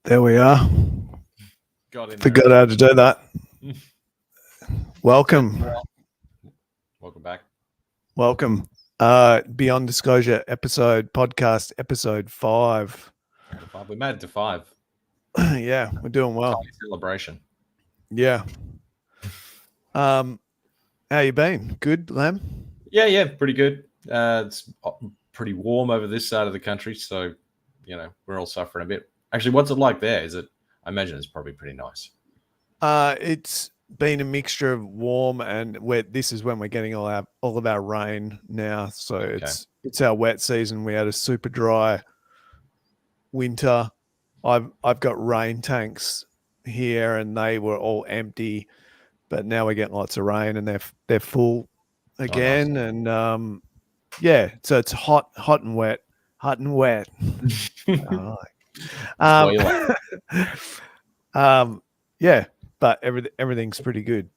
There we are. Got in Forgot how to do that. Welcome. Welcome back. Welcome. Beyond Disclosure podcast episode 5. We made it to 5. Yeah, we're doing well. Tiny celebration. Yeah. How you been? Good, Lam? Yeah, pretty good. It's pretty warm over this side of the country, so we're all suffering a bit. Actually, what's it like there? I imagine it's probably pretty nice. It's been a mixture of warm and wet. This is when we're getting all of our rain now, so Okay. it's our wet season. We had a super dry winter. I've got rain tanks here, and they were all empty, but now we're getting lots of rain, and they're full again. Nice. And yeah, so it's hot and wet. Yeah, but everything's pretty good.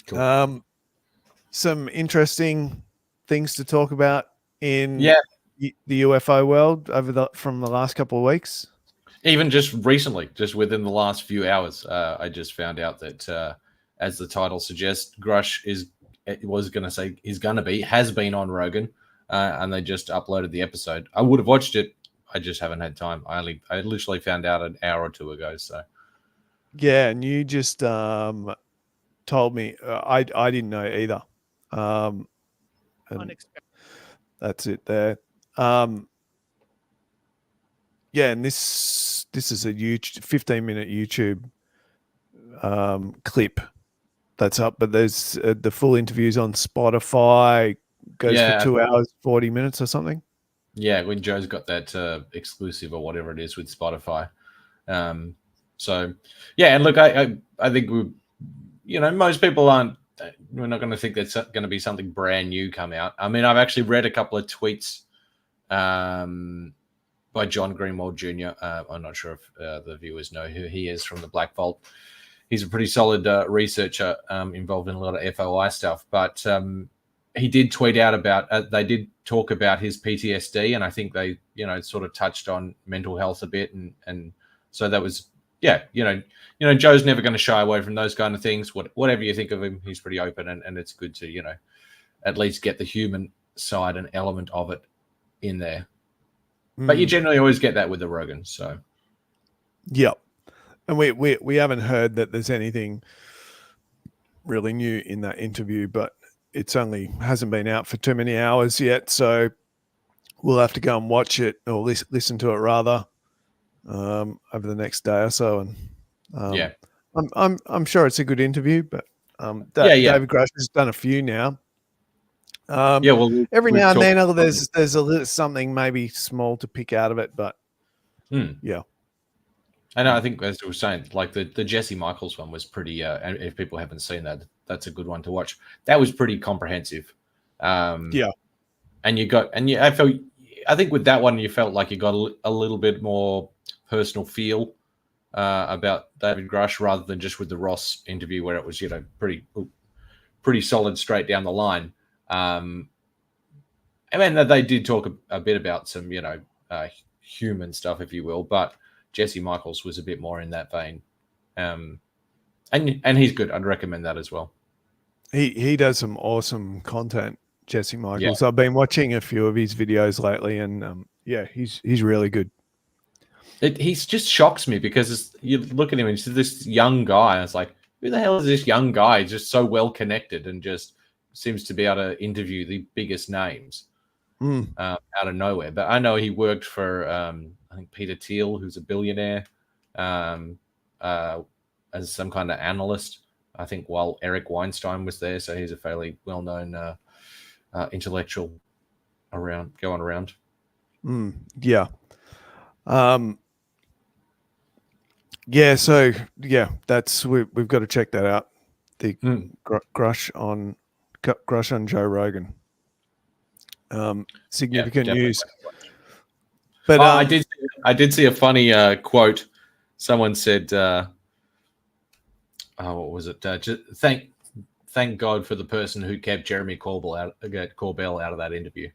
Cool. Some interesting things to talk about in the UFO world from the last couple of weeks. Even just recently, just within the last few hours, I just found out that, as the title suggests, Grusch has been on Rogan, and they just uploaded the episode. I would have watched it. I just haven't had time. I literally found out an hour or two ago. So yeah, and you just told me. I didn't know either. Unexpected. That's it there. Yeah, and this is a huge 15-minute YouTube clip that's up, but there's the full interviews on Spotify. Goes for 2 hours 40 minutes or something. Yeah, when Joe's got that exclusive or whatever it is with Spotify. So yeah, and look, I think most people aren't. We're not going to think that's going to be something brand new come out. I mean, I've actually read a couple of tweets by John Greenwald Jr. I'm not sure if the viewers know who he is from the Black Vault. He's a pretty solid researcher involved in a lot of FOI stuff. But he did tweet out about, they did talk about his PTSD, and I think they, sort of touched on mental health a bit. And so that was, Joe's never going to shy away from those kind of things. Whatever you think of him, he's pretty open, and it's good to, at least get the human side and element of it in there. But you generally always get that with the Rogan. So, yep. And we haven't heard that there's anything really new in that interview, but it's only hasn't been out for too many hours yet. So we'll have to go and watch it or listen to it rather over the next day or so. And yeah, I'm sure it's a good interview, but David Grusch has done a few now. Every now and then there's a little something maybe small to pick out of it, but yeah. I know. I think, as we were saying, like the Jesse Michaels one was pretty. And if people haven't seen that, that's a good one to watch. That was pretty comprehensive. Yeah, and I think with that one you felt like you got a little bit more personal feel about David Grusch rather than just with the Ross interview where it was pretty solid straight down the line. I mean, they did talk a bit about some, human stuff, if you will, but Jesse Michaels was a bit more in that vein. And he's good. I'd recommend that as well. He does some awesome content, Jesse Michaels. Yeah. I've been watching a few of his videos lately, and he's really good. He just shocks me because you look at him and you see this young guy, and it's like, who the hell is this young guy? He's just so well connected and just seems to be able to interview the biggest names out of nowhere. But I know he worked for, I think, Peter Thiel, who's a billionaire, as some kind of analyst, I think, while Eric Weinstein was there. So he's a fairly well-known intellectual going around. Yeah. Yeah. So that's we've got to check that out. The Grusch on Joe Rogan. Significant news. But I did see a funny quote. Someone said, what was it? Just thank God for the person who kept Jeremy Corbell out of that interview.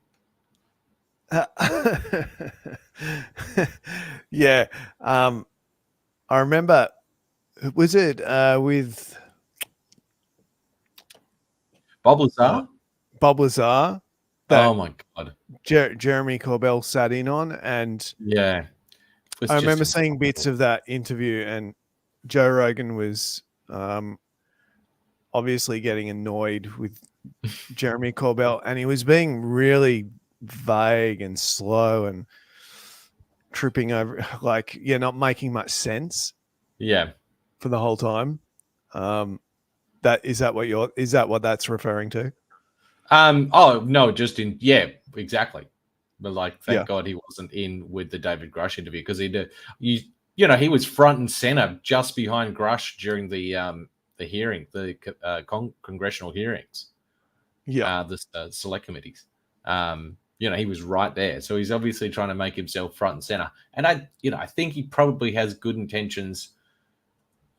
Yeah. I remember, was it with Bob Lazar? Bob Lazar that Oh my god! Jeremy Corbell sat in on, and Yeah, I remember seeing bits of that interview, and Joe Rogan was obviously getting annoyed with Jeremy Corbell, and he was being really vague and slow and tripping over, like, not making much sense. Yeah. For the whole time. Is that what that's referring to? Oh no, just in exactly. But like, thank Yeah. God he wasn't in with the David Grusch interview, because he was front and center just behind Grusch during the hearing, the congressional hearings. Yeah. The select committees. He was right there. So he's obviously trying to make himself front and center. And I think he probably has good intentions,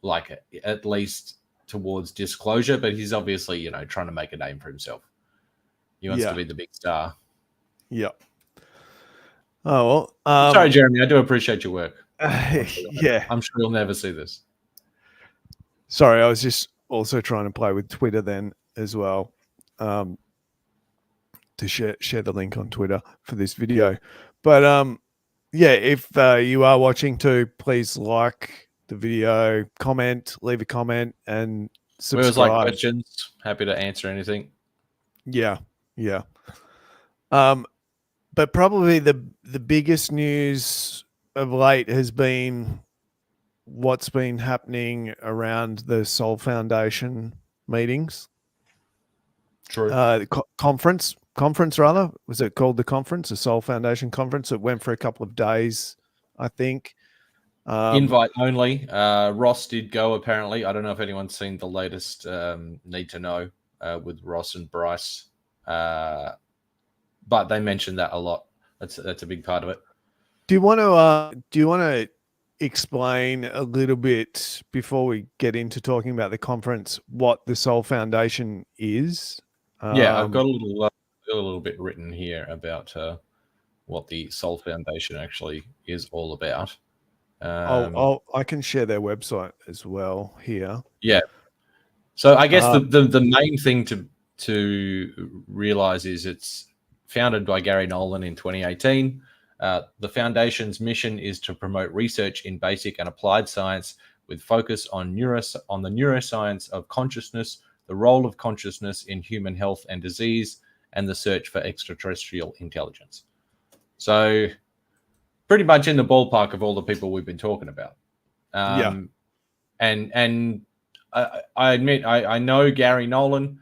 like at least towards disclosure, but he's obviously, trying to make a name for himself. He wants to be the big star. Yeah. Oh, well. Sorry, Jeremy. I do appreciate your work. Yeah. I'm sure you'll never see this. Sorry, I was just also trying to play with Twitter then as well, to share the link on Twitter for this video. But yeah, if you are watching too, please like the video, leave a comment, and subscribe. Whereas like questions, happy to answer anything. Yeah. But probably the biggest news of late has been what's been happening around the Soul Foundation meetings. True. The conference rather. Was it called the conference? The Soul Foundation conference. It went for a couple of days, I think. Invite only. Ross did go, apparently. I don't know if anyone's seen the latest Need to Know with Ross and Bryce. But they mentioned that a lot. That's a big part of it. Do you want to explain a little bit before we get into talking about the conference what the Soul Foundation is? Yeah, I've got a little bit written here about what the Soul Foundation actually is all about. I can share their website as well here. Yeah. So I guess the main thing to realize is it's founded by Gary Nolan in 2018. The foundation's mission is to promote research in basic and applied science with focus on the neuroscience of consciousness, the role of consciousness in human health and disease, and the search for extraterrestrial intelligence. So pretty much in the ballpark of all the people we've been talking about. And I admit, I know Gary Nolan.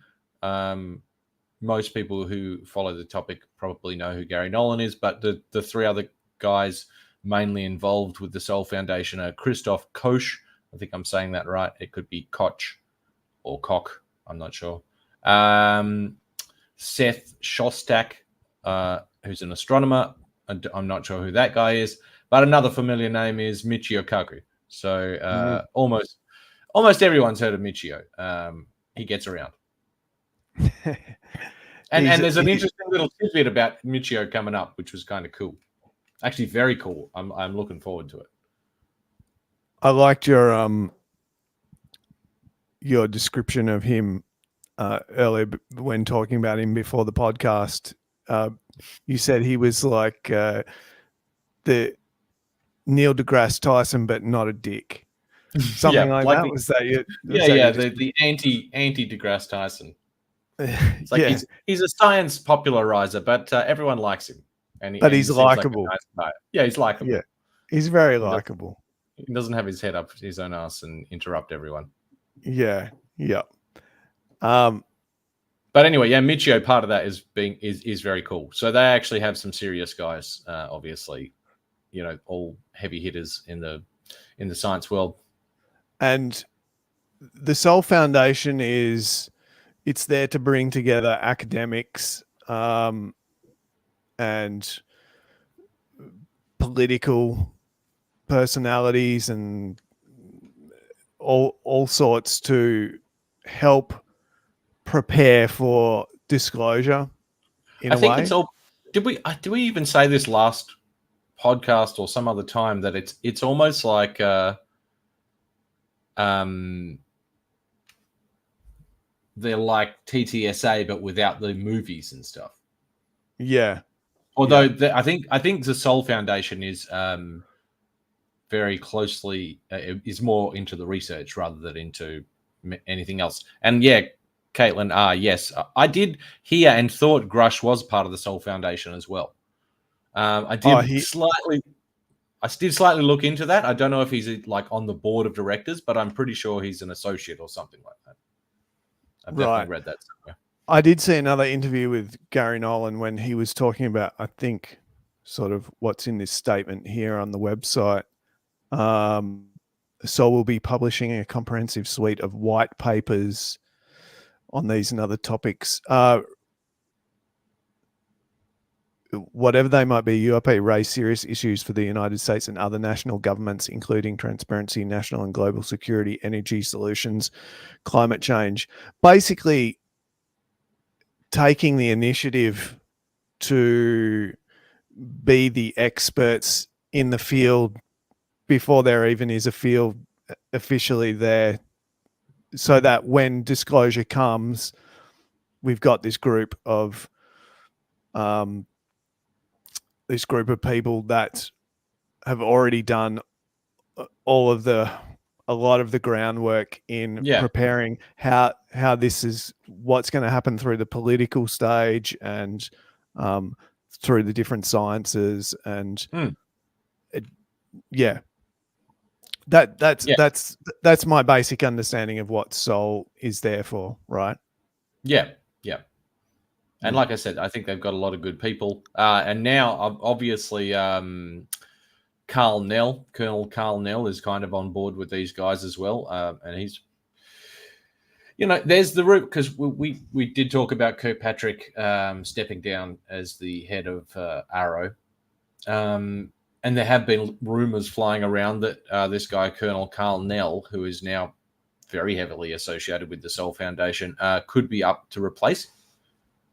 Most people who follow the topic probably know who Gary Nolan is, but the three other guys mainly involved with the Soul Foundation are Christoph Koch. I think I'm saying that right. It could be Koch or Koch. I'm not sure. Seth Shostak, who's an astronomer. I'm not sure who that guy is, but another familiar name is Michio Kaku. So almost everyone's heard of Michio. He gets around. And there's an interesting little tidbit about Michio coming up, which was kind of cool. Actually, very cool. I'm looking forward to it. I liked your description of him earlier when talking about him before the podcast. You said he was like the Neil deGrasse Tyson, but not a dick. Something like that. Was that you? The anti deGrasse Tyson. It's like he's a science popularizer, but everyone likes him. But he's likable. Like nice, yeah, he's likable. Yeah, he's very likable. He doesn't have his head up his own ass and interrupt everyone. Yeah. But anyway, Michio, part of that is very cool. So they actually have some serious guys, obviously, all heavy hitters in the science world. And the Soul Foundation it's there to bring together academics and political personalities and all sorts to help prepare for disclosure in a way. I think it's all. Did we even say this last podcast or some other time that it's almost like they're like TTSA, but without the movies and stuff. Yeah. Although Yeah. I think the Soul Foundation is very closely is more into the research rather than into anything else. And yeah, Caitlin, yes, I did hear and thought Grusch was part of the Soul Foundation as well. I did slightly look into that. I don't know if he's like on the board of directors, but I'm pretty sure he's an associate or something like that. I've definitely read that somewhere. I did see another interview with Gary Nolan when he was talking about, I think, sort of what's in this statement here on the website. So we'll be publishing a comprehensive suite of white papers on these and other topics. Whatever they might be, UAP raised serious issues for the United States and other national governments, including transparency, national and global security, energy solutions, climate change. Basically, taking the initiative to be the experts in the field before there even is a field officially there, so that when disclosure comes, we've got this group of people that have already done a lot of the groundwork in preparing how this is what's going to happen through the political stage and through the different sciences and that's my basic understanding of what Soul is there for, right? Yeah. And like I said, I think they've got a lot of good people. And now, obviously, Colonel Karl Nell is kind of on board with these guys as well. And he's, there's the route, because we did talk about Kirkpatrick stepping down as the head of Arrow. And there have been rumors flying around that this guy, Colonel Karl Nell, who is now very heavily associated with the Soul Foundation, could be up to replace him.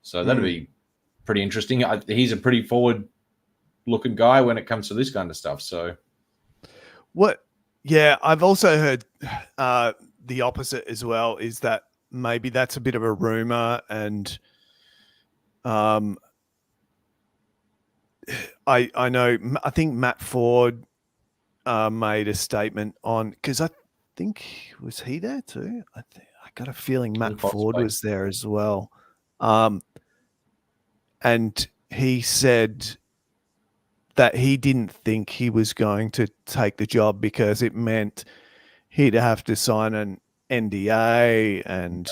So that'd be pretty interesting. He's a pretty forward-looking guy when it comes to this kind of stuff. So, I've also heard the opposite as well. Is that maybe that's a bit of a rumor, and I think Matt Ford made a statement on, because I think, was he there too? I got a feeling Matt Ford was there as well. And he said that he didn't think he was going to take the job because it meant he'd have to sign an NDA and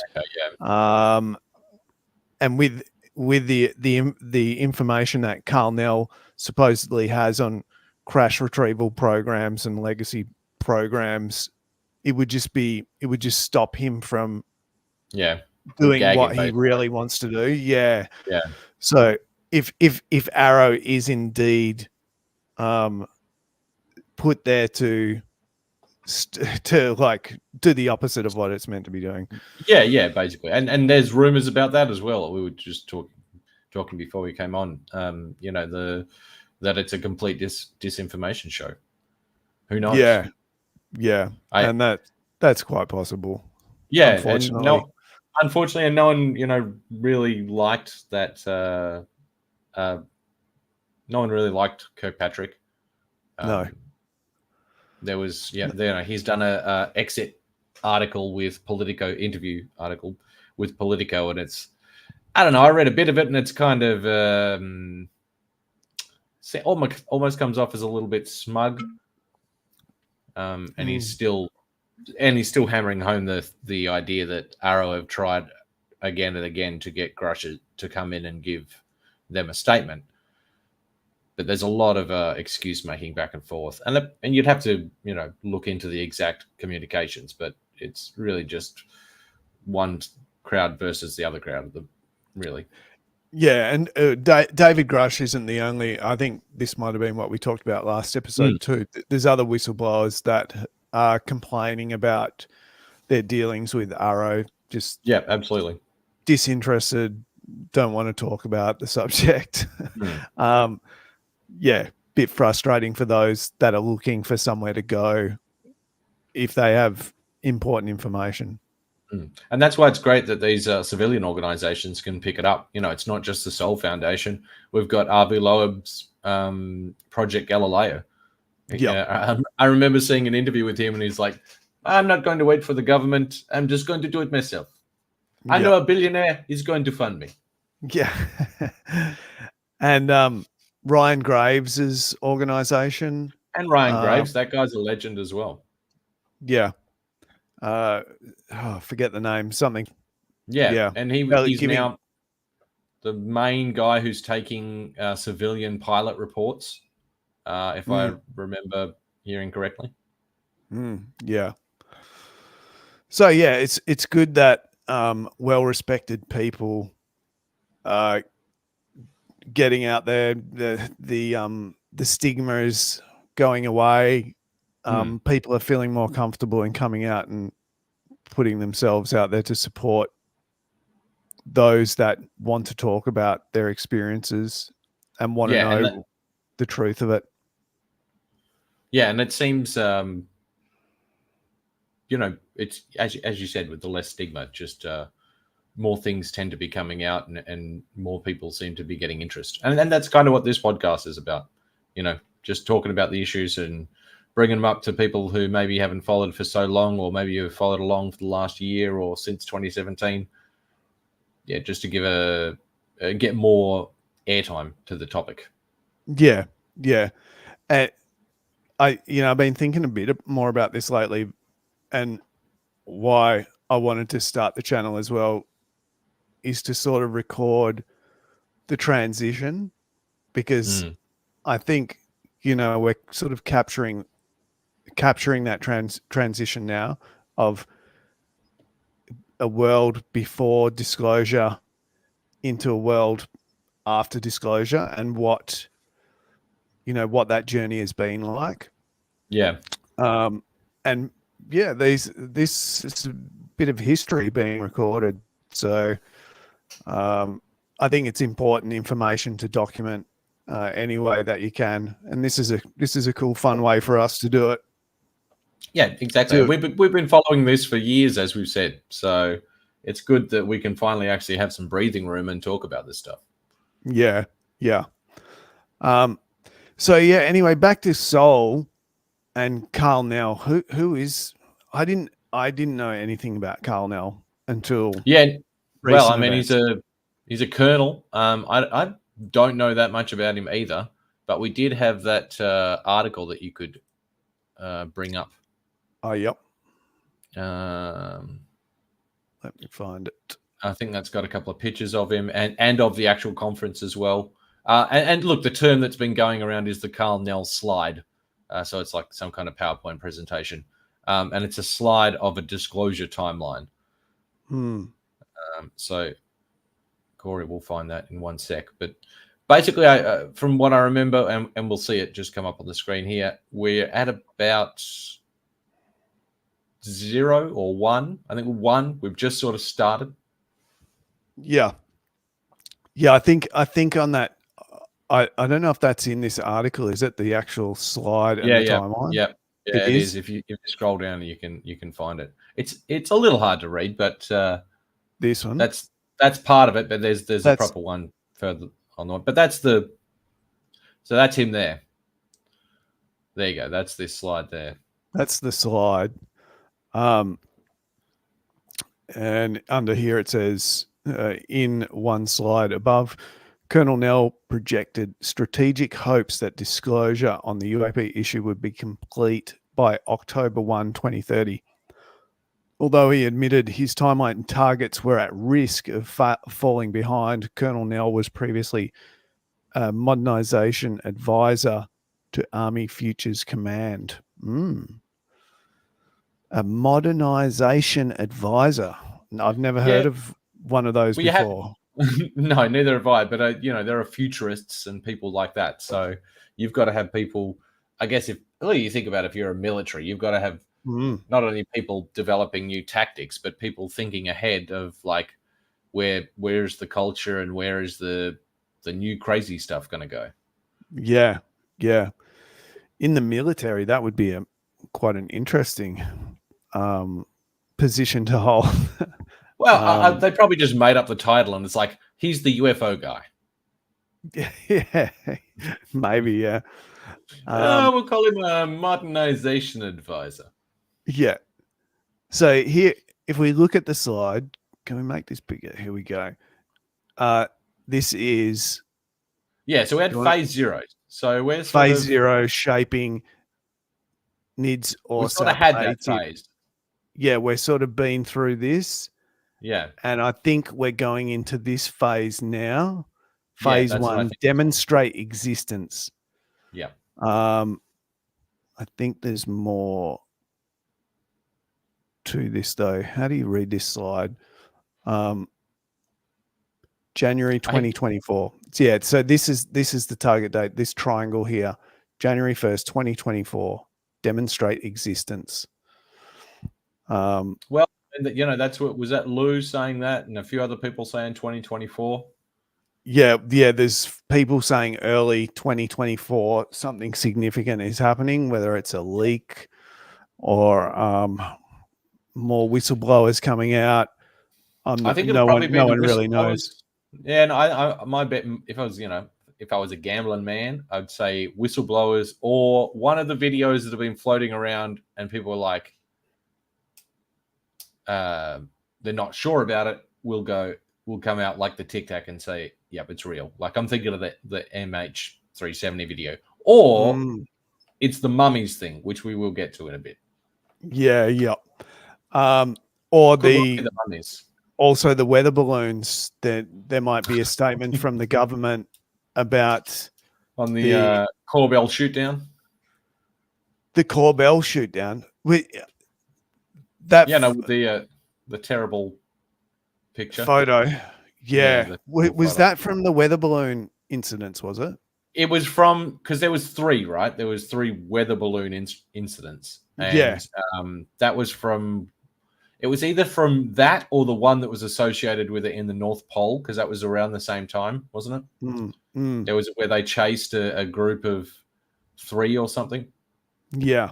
with the information that Karl Nell supposedly has on crash retrieval programs and legacy programs, it would just stop him from doing what he really wants to do. Yeah. So if Arrow is indeed put there to like do the opposite of what it's meant to be doing. Yeah, basically. And there's rumors about that as well. We were just talking before we came on. That it's a complete disinformation show. Who knows? Yeah. And that's quite possible. Yeah, unfortunately, and no one, really liked that. No one really liked Kirkpatrick. No. There was, he's done a exit article with Politico, interview article with Politico, and it's, I don't know, I read a bit of it, and it's kind of almost comes off as a little bit smug. And he's still hammering home the idea that Arrow have tried again and again to get Grusch to come in and give them a statement. But there's a lot of excuse making back and forth, and you'd have to look into the exact communications, but it's really just one crowd versus the other crowd, really. Yeah, and David Grusch isn't the only. I think this might have been what we talked about last episode too. There's other whistleblowers that are complaining about their dealings with Arrow. Absolutely disinterested, don't want to talk about the subject. Bit frustrating for those that are looking for somewhere to go if they have important information. And that's why it's great that these civilian organizations can pick it up. It's not just the Soul Foundation. We've got Avi Loeb's Project Galileo. Yeah. I remember seeing an interview with him, and he's like, I'm not going to wait for the government. I'm just going to do it myself. I know a billionaire is going to fund me. Yeah. And Ryan Graves's organization. And Ryan Graves, that guy's a legend as well. Yeah. I forget the name. Something. Yeah. And he's now the main guy who's taking civilian pilot reports, if I remember hearing correctly. Yeah. So yeah, it's good that well-respected people are getting out there. The stigma is going away. People are feeling more comfortable in coming out and putting themselves out there to support those that want to talk about their experiences and want to know the truth of it. Yeah, and it seems, it's as you said, with the less stigma, just more things tend to be coming out, and more people seem to be getting interest. And that's kind of what this podcast is about, just talking about the issues and bringing them up to people who maybe haven't followed for so long, or maybe you've followed along for the last year or since 2017. Yeah, just to get more airtime to the topic. Yeah. I've been thinking a bit more about this lately, and why I wanted to start the channel as well is to sort of record the transition, because I think, we're sort of capturing that transition now of a world before disclosure into a world after disclosure, and what that journey has been like. Yeah. And yeah, this is a bit of history being recorded. So I think it's important information to document any way that you can. And this is a cool, fun way for us to do it. Yeah, exactly. We've been following this for years, as we've said. So it's good that we can finally actually have some breathing room and talk about this stuff. Yeah. So yeah, anyway, back to Soul and Karl Nell. Who is? I didn't know anything about Karl Nell until well, I mean, he's a colonel. I don't know that much about him either, but we did have that article that you could bring up. Oh, yep. Let me find it. I think that's got a couple of pictures of him and of the actual conference as well. And look, the term that's been going around is the Karl Nell slide. So it's like some kind of PowerPoint presentation. And it's a slide of a disclosure timeline. So Corey will find that in one sec. But basically, from what I remember, and we'll see it just come up on the screen here, we're at about 0 or 1. I think 1. We've just sort of started. Yeah. I think on that, I don't know if that's in this article. Is it the actual slide and the timeline? Yeah, it is. If you scroll down, you can find it. It's a little hard to read, but this one, that's part of it. But there's a proper one further on the one. But that's him there. There you go. That's this slide there. That's the slide. And under here it says, in one slide above, Colonel Nell projected strategic hopes that disclosure on the UAP issue would be complete by October 1, 2030. Although he admitted his timeline targets were at risk of falling behind, Colonel Nell was previously a modernization advisor to Army Futures Command. A modernization advisor. I've never heard of one of those before. No, neither have I. But there are futurists and people like that. So you've got to have people. I guess if you think about it, if you're a military, you've got to have not only people developing new tactics, but people thinking ahead of like where's the culture and where is the new crazy stuff going to go. Yeah. In the military, that would be quite an interesting position to hold. Well, they probably just made up the title, and it's like, he's the UFO guy. Yeah, maybe, yeah. We'll call him a modernization advisor. Yeah. So here, if we look at the slide, can we make this bigger? Here we go. This is so we had phase 0. So we're phase 0 shaping NIDS or we sort of had that ATIP. phase. Yeah, we're sort of been through this. Yeah. And I think we're going into this phase now. Phase 1, demonstrate existence. Yeah. I think there's more to this though. How do you read this slide? January 2024. Yeah, so this is the target date, this triangle here. January 1st, 2024. Demonstrate existence. Well, that's what was that Lou saying that, and a few other people saying 2024. Yeah, there's people saying early 2024 something significant is happening, whether it's a leak or more whistleblowers coming out. I think no one really knows. Yeah, and I my bet, if I was a gambling man, I'd say whistleblowers, or one of the videos that have been floating around and people are like, they're not sure about it, will come out like the Tic Tac and say, yep, it's real. Like, I'm thinking of the MH370 video, or it's the mummies thing, which we will get to in a bit. Yeah. Or the mummies. Also the weather balloons. There might be a statement from the government about on the Corbell shoot down. The Corbell shoot down. With the terrible picture photo. Yeah. Was that from the weather balloon incidents, was it? It was from, because there was 3, right? There was 3 weather balloon incidents. And that was from, it was either from that or the one that was associated with it in the North Pole, because that was around the same time, wasn't it? There was where they chased a group of 3 or something. Yeah.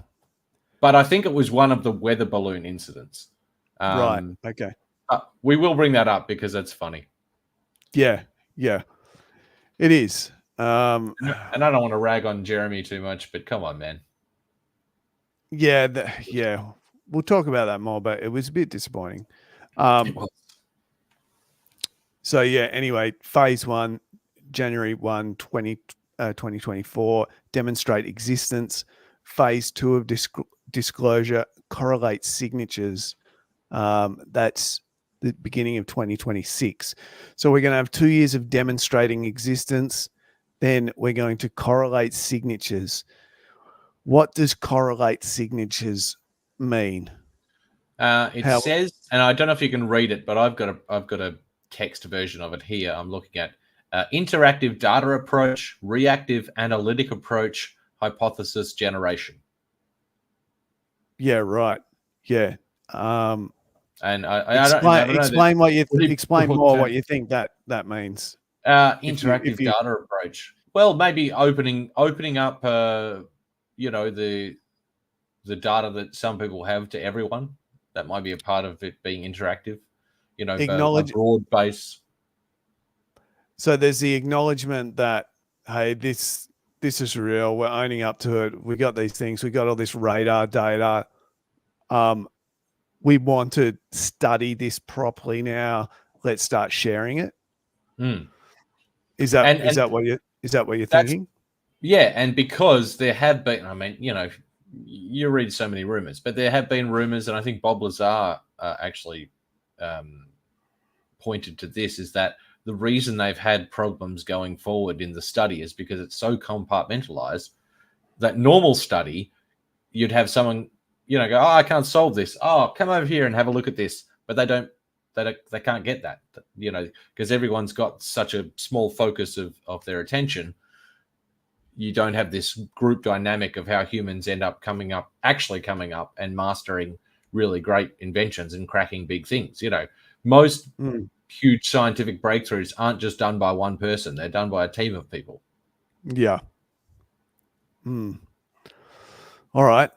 But I think it was one of the weather balloon incidents. Right. Okay. We will bring that up because that's funny. Yeah. It is. And I don't want to rag on Jeremy too much, but come on, man. Yeah. We'll talk about that more, but it was a bit disappointing. So yeah, anyway, phase 1, January 1, 2024, demonstrate existence. Phase 2 of disclosure, correlate signatures. That's the beginning of 2026. So we're going to have 2 years of demonstrating existence. Then we're going to correlate signatures. What does correlate signatures mean? It says, and I don't know if you can read it, but I've got a text version of it here. I'm looking at interactive data approach, reactive analytic approach, hypothesis generation. Yeah, right. Yeah. And explain what you what you think that means. Interactive data approach. Well, maybe opening up, the data that some people have to everyone. That might be a part of it being interactive. A broad base. So there's the acknowledgement that, hey, this is real. We're owning up to it. We got these things. We got all this radar data. We want to study this properly now. Let's start sharing it. Is that what you're thinking? Yeah, and because there have been, I mean, you read so many rumors, but there have been rumors, and I think Bob Lazar actually pointed to this, is that the reason they've had problems going forward in the study is because it's so compartmentalized that normal study, you'd have someone, go, oh, I can't solve this. Oh, come over here and have a look at this. But they can't get that, because everyone's got such a small focus of their attention. You don't have this group dynamic of how humans end up coming up and mastering really great inventions and cracking big things. Most huge scientific breakthroughs aren't just done by one person. They're done by a team of people. Yeah. All right.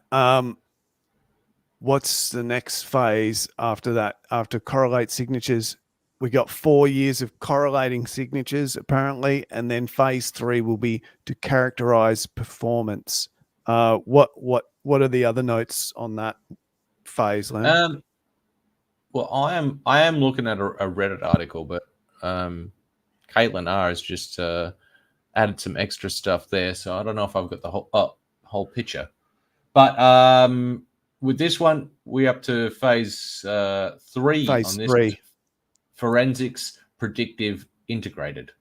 what's the next phase after that? After correlate signatures, we got 4 years of correlating signatures apparently, and then phase 3 will be to characterize performance. What are the other notes on that phase, Len? Well, I am looking at a Reddit article, but Caitlin R has just added some extra stuff there, so I don't know if I've got the whole picture. But with this one, we're up to phase 3 Phase on this. 3. Forensics predictive integrated.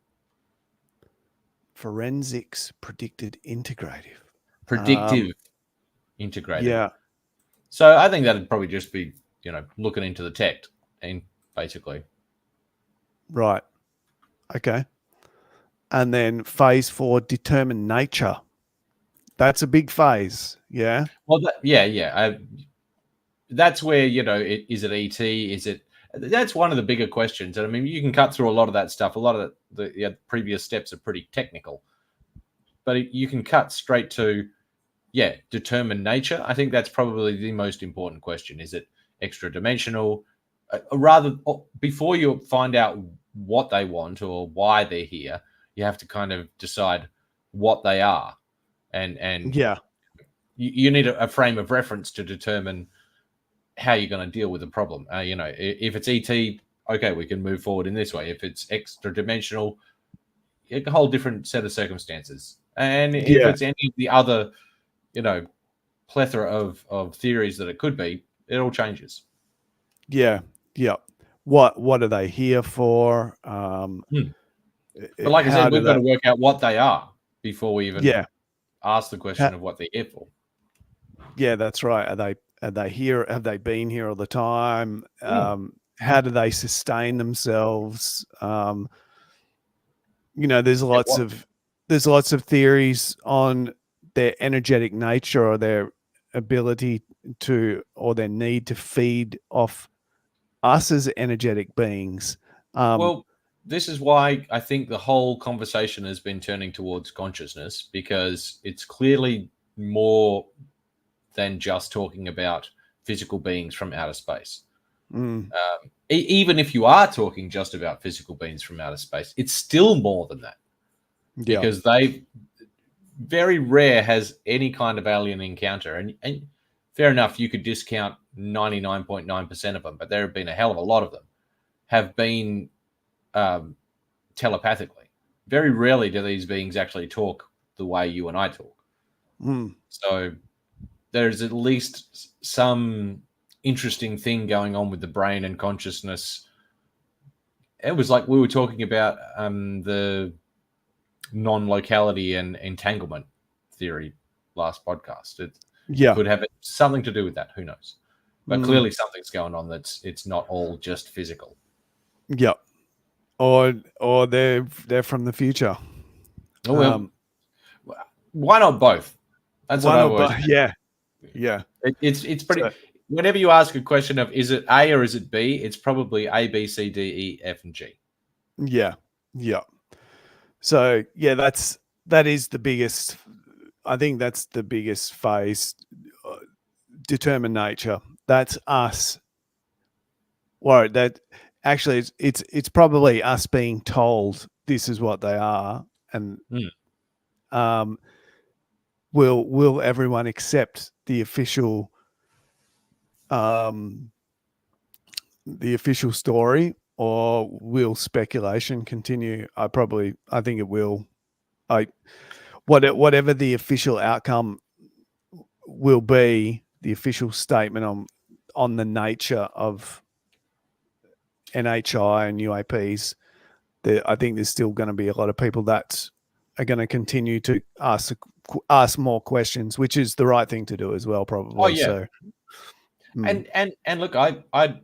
Forensics predicted integrative. Integrated. Yeah. So I think that'd probably just be, looking into the tech and basically. Right. Okay. And then phase 4, determine nature. That's a big phase. Yeah. Well, that's where, is it ET? Is it? That's one of the bigger questions. And I mean, you can cut through a lot of that stuff. A lot of the previous steps are pretty technical, but you can cut straight to, determine nature. I think that's probably the most important question. Is it extra dimensional? Rather, before you find out what they want or why they're here, you have to kind of decide what they are. And yeah, you need a frame of reference to determine how you're going to deal with the problem. If it's ET, okay, we can move forward in this way. If it's extra dimensional, a whole different set of circumstances. And if it's any of the other, plethora of theories that it could be, it all changes. Yeah. What are they here for? But like I said, we've got to work out what they are before we even ask the question of what they're here for. Yeah, that's right. Are they here? Have they been here all the time? How do they sustain themselves? There's lots of theories on their energetic nature or their ability to, or their need to feed off us as energetic beings. Well, this is why I think the whole conversation has been turning towards consciousness, because it's clearly more than just talking about physical beings from outer space. Even if you are talking just about physical beings from outer space, it's still more than that. Because they very rare has any kind of alien encounter. And fair enough, you could discount 99.9% of them, but there have been a hell of a lot of them have been telepathically. Very rarely do these beings actually talk the way you and I talk. So there's at least some interesting thing going on with the brain and consciousness. It was like we were talking about the non-locality and entanglement theory last podcast. It could have something to do with that. Who knows? But clearly something's going on it's not all just physical. Yeah. Or they're from the future. Oh, well, why not both? That's what I've always Yeah. It's pretty. Whenever you ask a question of is it A or is it B, it's probably A, B, C, D, E, F, and G. Yeah. So that is the biggest. I think that's the biggest phase. Determine nature. That's us. Well, that actually it's probably us being told this is what they are, and will everyone accept the official story, or will speculation continue? I think it will. Whatever the official outcome will be, the official statement on the nature of NHI and UAPs, I think there's still going to be a lot of people that are going to continue to ask more questions, which is the right thing to do as well, probably. Oh yeah. So, and look, I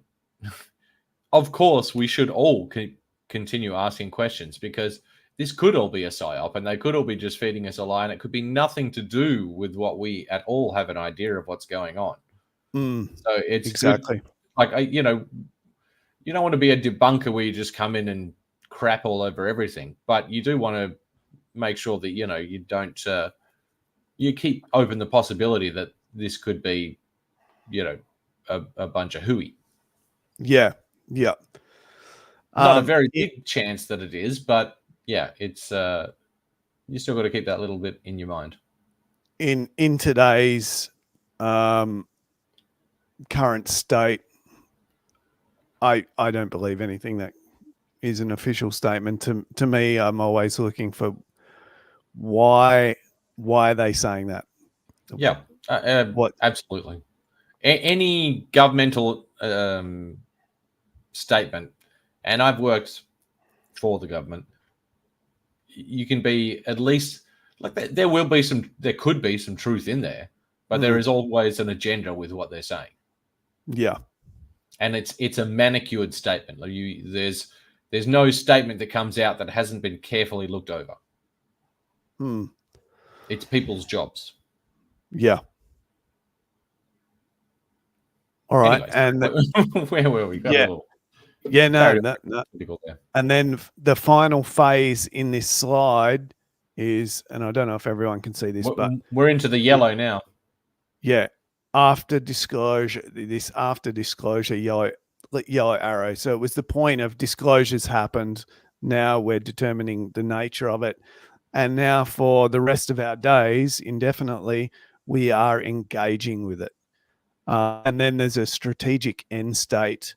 of course we should all continue asking questions, because this could all be a psyop, and they could all be just feeding us a lie, and it could be nothing to do with what we at all have an idea of what's going on. So it's exactly good. Like you don't want to be a debunker where you just come in and crap all over everything, but you do want to make sure that you don't you keep open the possibility that this could be a bunch of hooey. Yeah, yeah. Not a very big chance that it is, but yeah, it's you still got to keep that little bit in your mind. In today's current state, I don't believe anything that is an official statement. To me, I'm always looking for why are they saying that? Yeah, What? Absolutely. Any governmental statement, and I've worked for the government, you can be at least like there could be some truth in there, but there is always an agenda with what they're saying. Yeah, and it's a manicured statement. Like there's no statement that comes out that hasn't been carefully looked over. It's people's jobs. Yeah. All right. Anyways, and where were we? Got a little no. And then the final phase in this slide is, and I don't know if everyone can see this, but we're into the yellow now. Yeah. After disclosure yellow arrow. So it was the point of disclosures happened. Now we're determining the nature of it. And now for the rest of our days, indefinitely, we are engaging with it. And then there's a strategic end state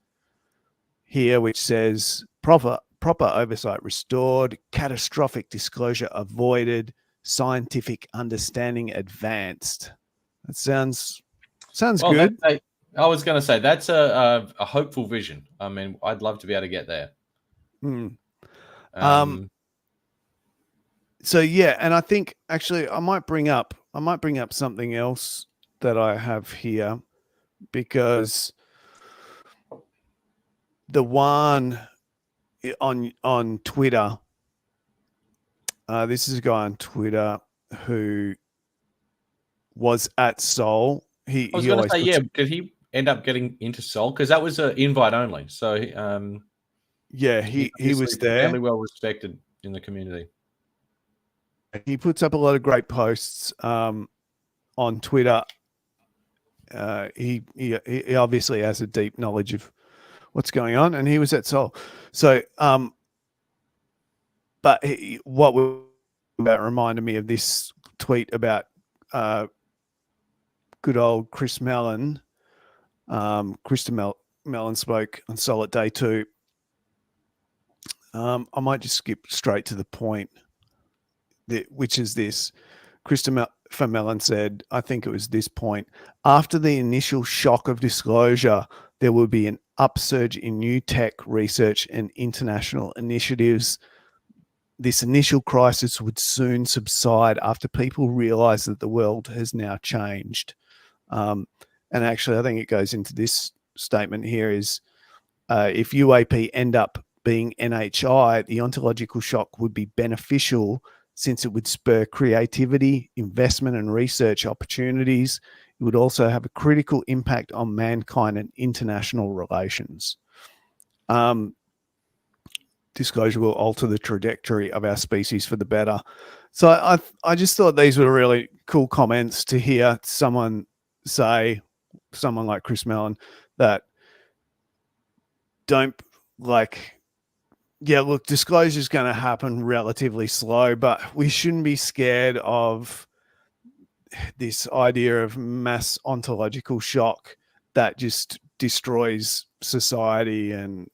here, which says proper oversight restored, catastrophic disclosure avoided, scientific understanding advanced. That sounds good. I was going to say that's a hopeful vision. I mean, I'd love to be able to get there. So yeah, and I think actually I might bring up something else that I have here, because the one on Twitter, this is a guy on Twitter who was at Seoul. I was going to say, did he end up getting into Seoul? Because that was an invite only. So he was there. Fairly well respected in the community. He puts up a lot of great posts on Twitter. He obviously has a deep knowledge of what's going on, and he was at Seoul. So, but what reminded me of this tweet about good old Chris Mellon. Mellon spoke on Seoul at day 2. I might just skip straight to the point, which is this. Christopher Mellon said, I think it was this point: after the initial shock of disclosure, there will be an upsurge in new tech research and international initiatives. This initial crisis would soon subside after people realize that the world has now changed. And actually, I think it goes into this statement here is, if UAP end up being NHI, the ontological shock would be beneficial, since it would spur creativity, investment, and research opportunities. It would also have a critical impact on mankind and international relations. Disclosure will alter the trajectory of our species for the better. So I just thought these were really cool comments to hear someone say, someone like Chris Mellon, that don't look, disclosure is going to happen relatively slow, but we shouldn't be scared of this idea of mass ontological shock that just destroys society, and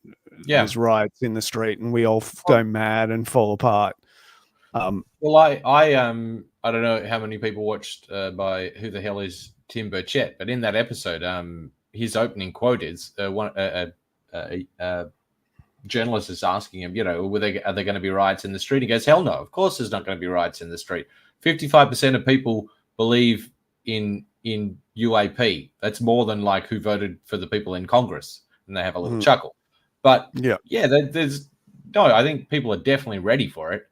there's riots in the street and we all go mad and fall apart. Well, I don't know how many people watched by Who the Hell is Tim Burchett, but in that episode, his opening quote is journalist is asking him, are there going to be riots in the street? He goes, hell no, of course there's not going to be riots in the street. 55% of people believe in UAP. That's more than like who voted for the people in Congress, and they have a little chuckle. But there's I think people are definitely ready for it.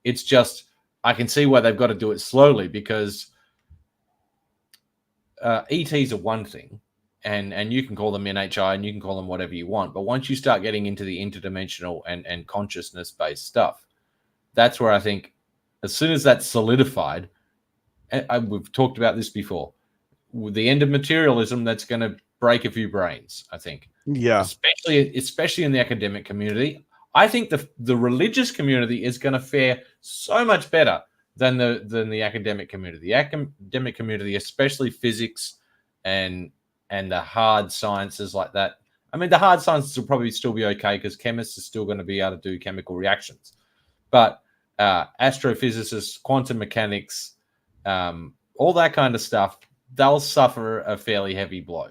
It's just, I can see why they've got to do it slowly, because ETs are one thing, and you can call them NHI and you can call them whatever you want. But once you start getting into the interdimensional and consciousness-based stuff, that's where I think as soon as that's solidified, and we've talked about this before, with the end of materialism, that's going to break a few brains, I think. Yeah. Especially in the academic community. I think the religious community is going to fare so much better than the academic community. The academic community, especially physics and the hard sciences like that. I mean, the hard sciences will probably still be okay because chemists are still going to be able to do chemical reactions. But astrophysicists, quantum mechanics, all that kind of stuff, they'll suffer a fairly heavy blow.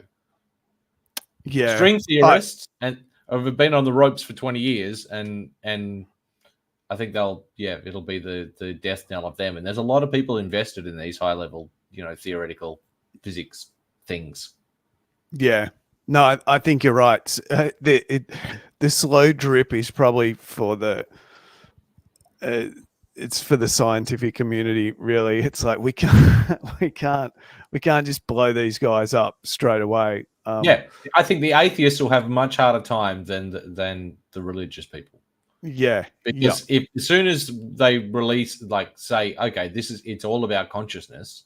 Yeah. String theorists and have been on the ropes for 20 years, and I think it'll be the death knell of them. And there's a lot of people invested in these high level, theoretical physics things. Yeah. No, I think you're right. The slow drip is probably for it's for the scientific community. Really, it's like we can't just blow these guys up straight away. I think the atheists will have a much harder time than the religious people. Yeah, because if as soon as they release, say, okay, it's all about consciousness.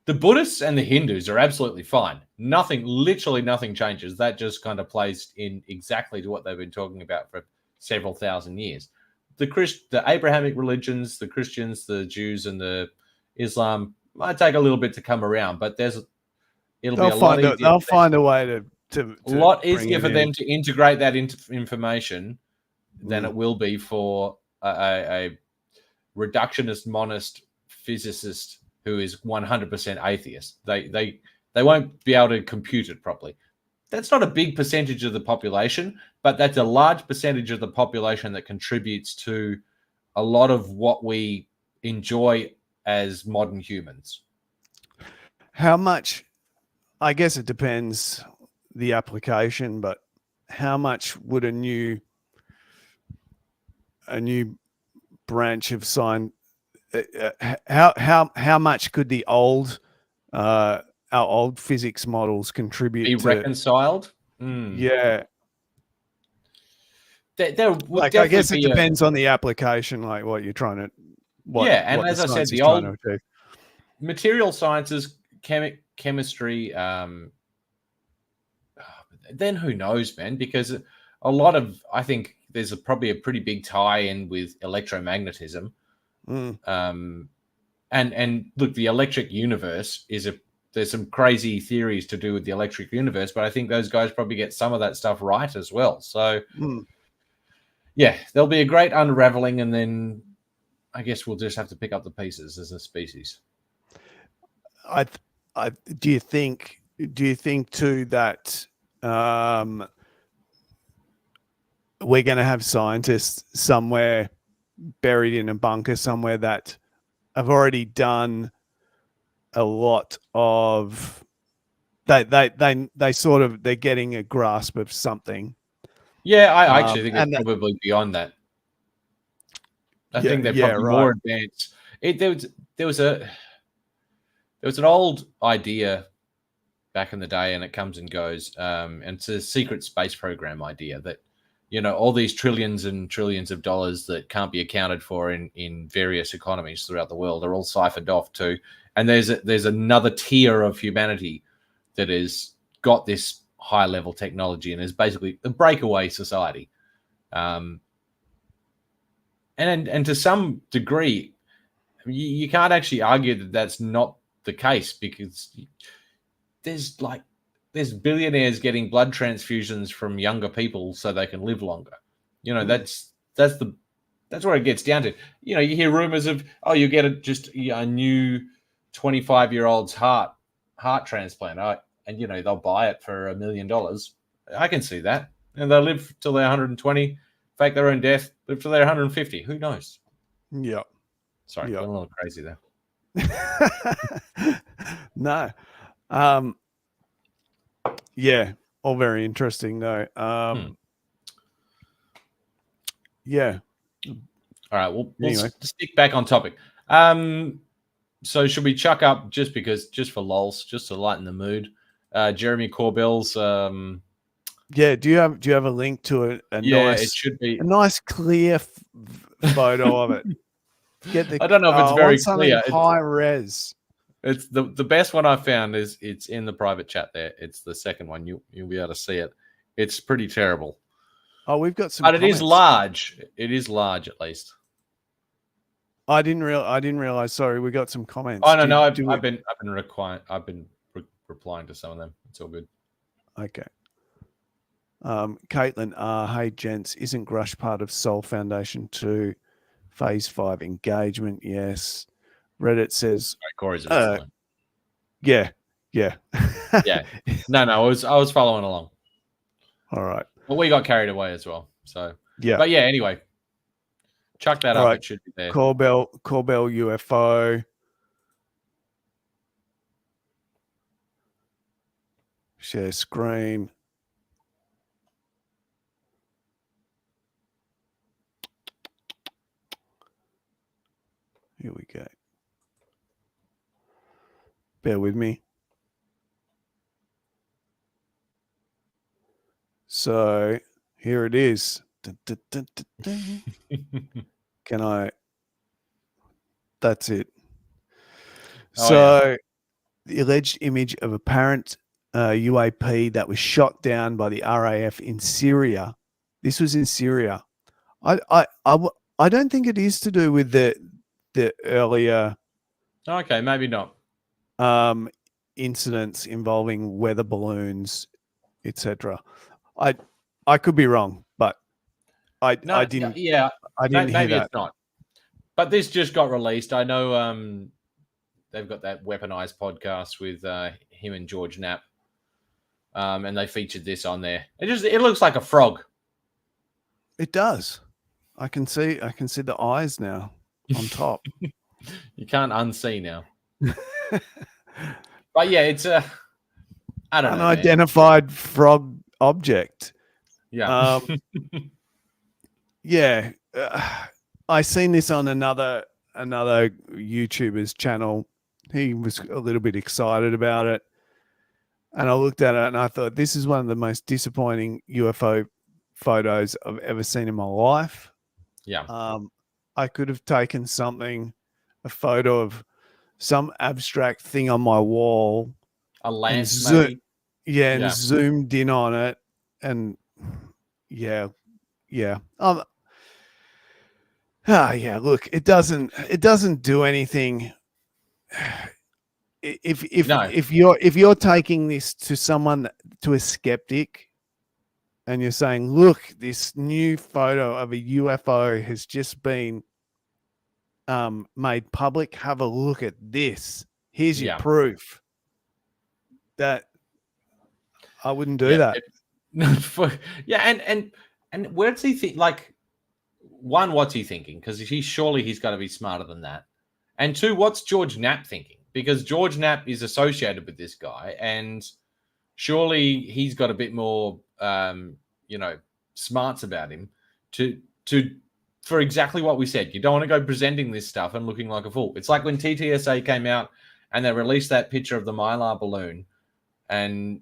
The Buddhists and the Hindus are absolutely fine. Literally nothing changes. That just kind of plays in exactly to what they've been talking about for several thousand years. The Abrahamic religions, the Christians, the Jews, and the Islam might take a little bit to come around, but they'll find a way to a lot easier for them to integrate that into information than it will be for a reductionist monist physicist who is 100% atheist. They won't be able to compute it properly. That's not a big percentage of the population, but that's a large percentage of the population that contributes to a lot of what we enjoy as modern humans. How much? I guess it depends the application, but how much would a new branch of science? How much could the our old physics models contribute be reconciled? Yeah. There would I guess it depends on the application, like what you're trying to. And as I said, the old material sciences, chemistry. Then who knows, man? Because a lot of, I think there's probably a pretty big tie-in with electromagnetism. And look, the electric universe there's some crazy theories to do with the electric universe, but I think those guys probably get some of that stuff right as well. So there'll be a great unraveling, and then I guess we'll just have to pick up the pieces as a species. Do you think too that we're going to have scientists somewhere buried in a bunker somewhere that have already done a lot of they're getting a grasp of something? I actually think it's probably beyond that. I think they're probably more advanced. There was an old idea back in the day, and it comes and goes. And it's a secret space program idea that, all these trillions and trillions of dollars that can't be accounted for in various economies throughout the world are all siphoned off too. And there's another tier of humanity that has got this high level technology and is basically a breakaway society. And to some degree, you can't actually argue that that's not the case, because there's billionaires getting blood transfusions from younger people so they can live longer. That's where it gets down to. You hear rumors of, you get a new 25-year-old's heart transplant, and they'll buy it for $1 million. I can see that, and they'll live till they're 120, fake their own death, live till they're 150. Who knows? Yeah. Sorry, I'm a little crazy there. No. All very interesting though. Yeah. All right. Well, anyway, we'll stick back on topic. So should we chuck up just for lols, just to lighten the mood? Jeremy Corbell's. Do you have a link to it? It should be a nice clear photo of it. I don't know if it's very clear. High res. It's the best one I found is it's in the private chat there. It's the second one. You'll be able to see it. It's pretty terrible. Oh, we've got some But comments. it is large. It is large at least. I didn't realize. Sorry, we got some comments. Oh no, I've been replying to some of them. It's all good. Okay. Caitlin, hey gents, isn't Grusch part of Soul Foundation 2 Phase 5 engagement? Yes. Reddit says Corey's a bit slow. Yeah. Yeah. No, I was following along. All right. Well, we got carried away as well. So yeah. But yeah, anyway. Chuck that All up. right. It should be there. Corbell UFO. Share screen. Here we go. Bear with me. So here it is. Can I? That's it. So the alleged image of apparent UAP that was shot down by the RAF in Syria. This was in Syria. I don't think it is to do with the earlier. Okay, maybe not. Incidents involving weather balloons, etc. I could be wrong, but I didn't. Yeah, I didn't maybe hear that. It's not. But this just got released. I know they've got that Weaponized podcast with him and George Knapp, and they featured this on there. It looks like a frog. It does. I can see the eyes now on top. You can't unsee now. But yeah, it's a unidentified frog object. Yeah. Yeah. I seen this on another YouTuber's channel. He was a little bit excited about it. And I looked at it and I thought, this is one of the most disappointing UFO photos I've ever seen in my life. Yeah. I could have taken a photo of some abstract thing on my wall. A lance, maybe? And zoomed in on it. And yeah. Look, it doesn't do anything. If you're taking this to someone, to a skeptic, and you're saying, look, this new photo of a UFO has just been made public. Have a look at this. Here's your proof. That I wouldn't do that. And where does he think? Like, one, what's he thinking? Because he's got to be smarter than that. And two, what's George Knapp thinking? Because George Knapp is associated with this guy, and surely he's got a bit more, smarts about him for exactly what we said. You don't want to go presenting this stuff and looking like a fool. It's like when TTSA came out and they released that picture of the Mylar balloon, and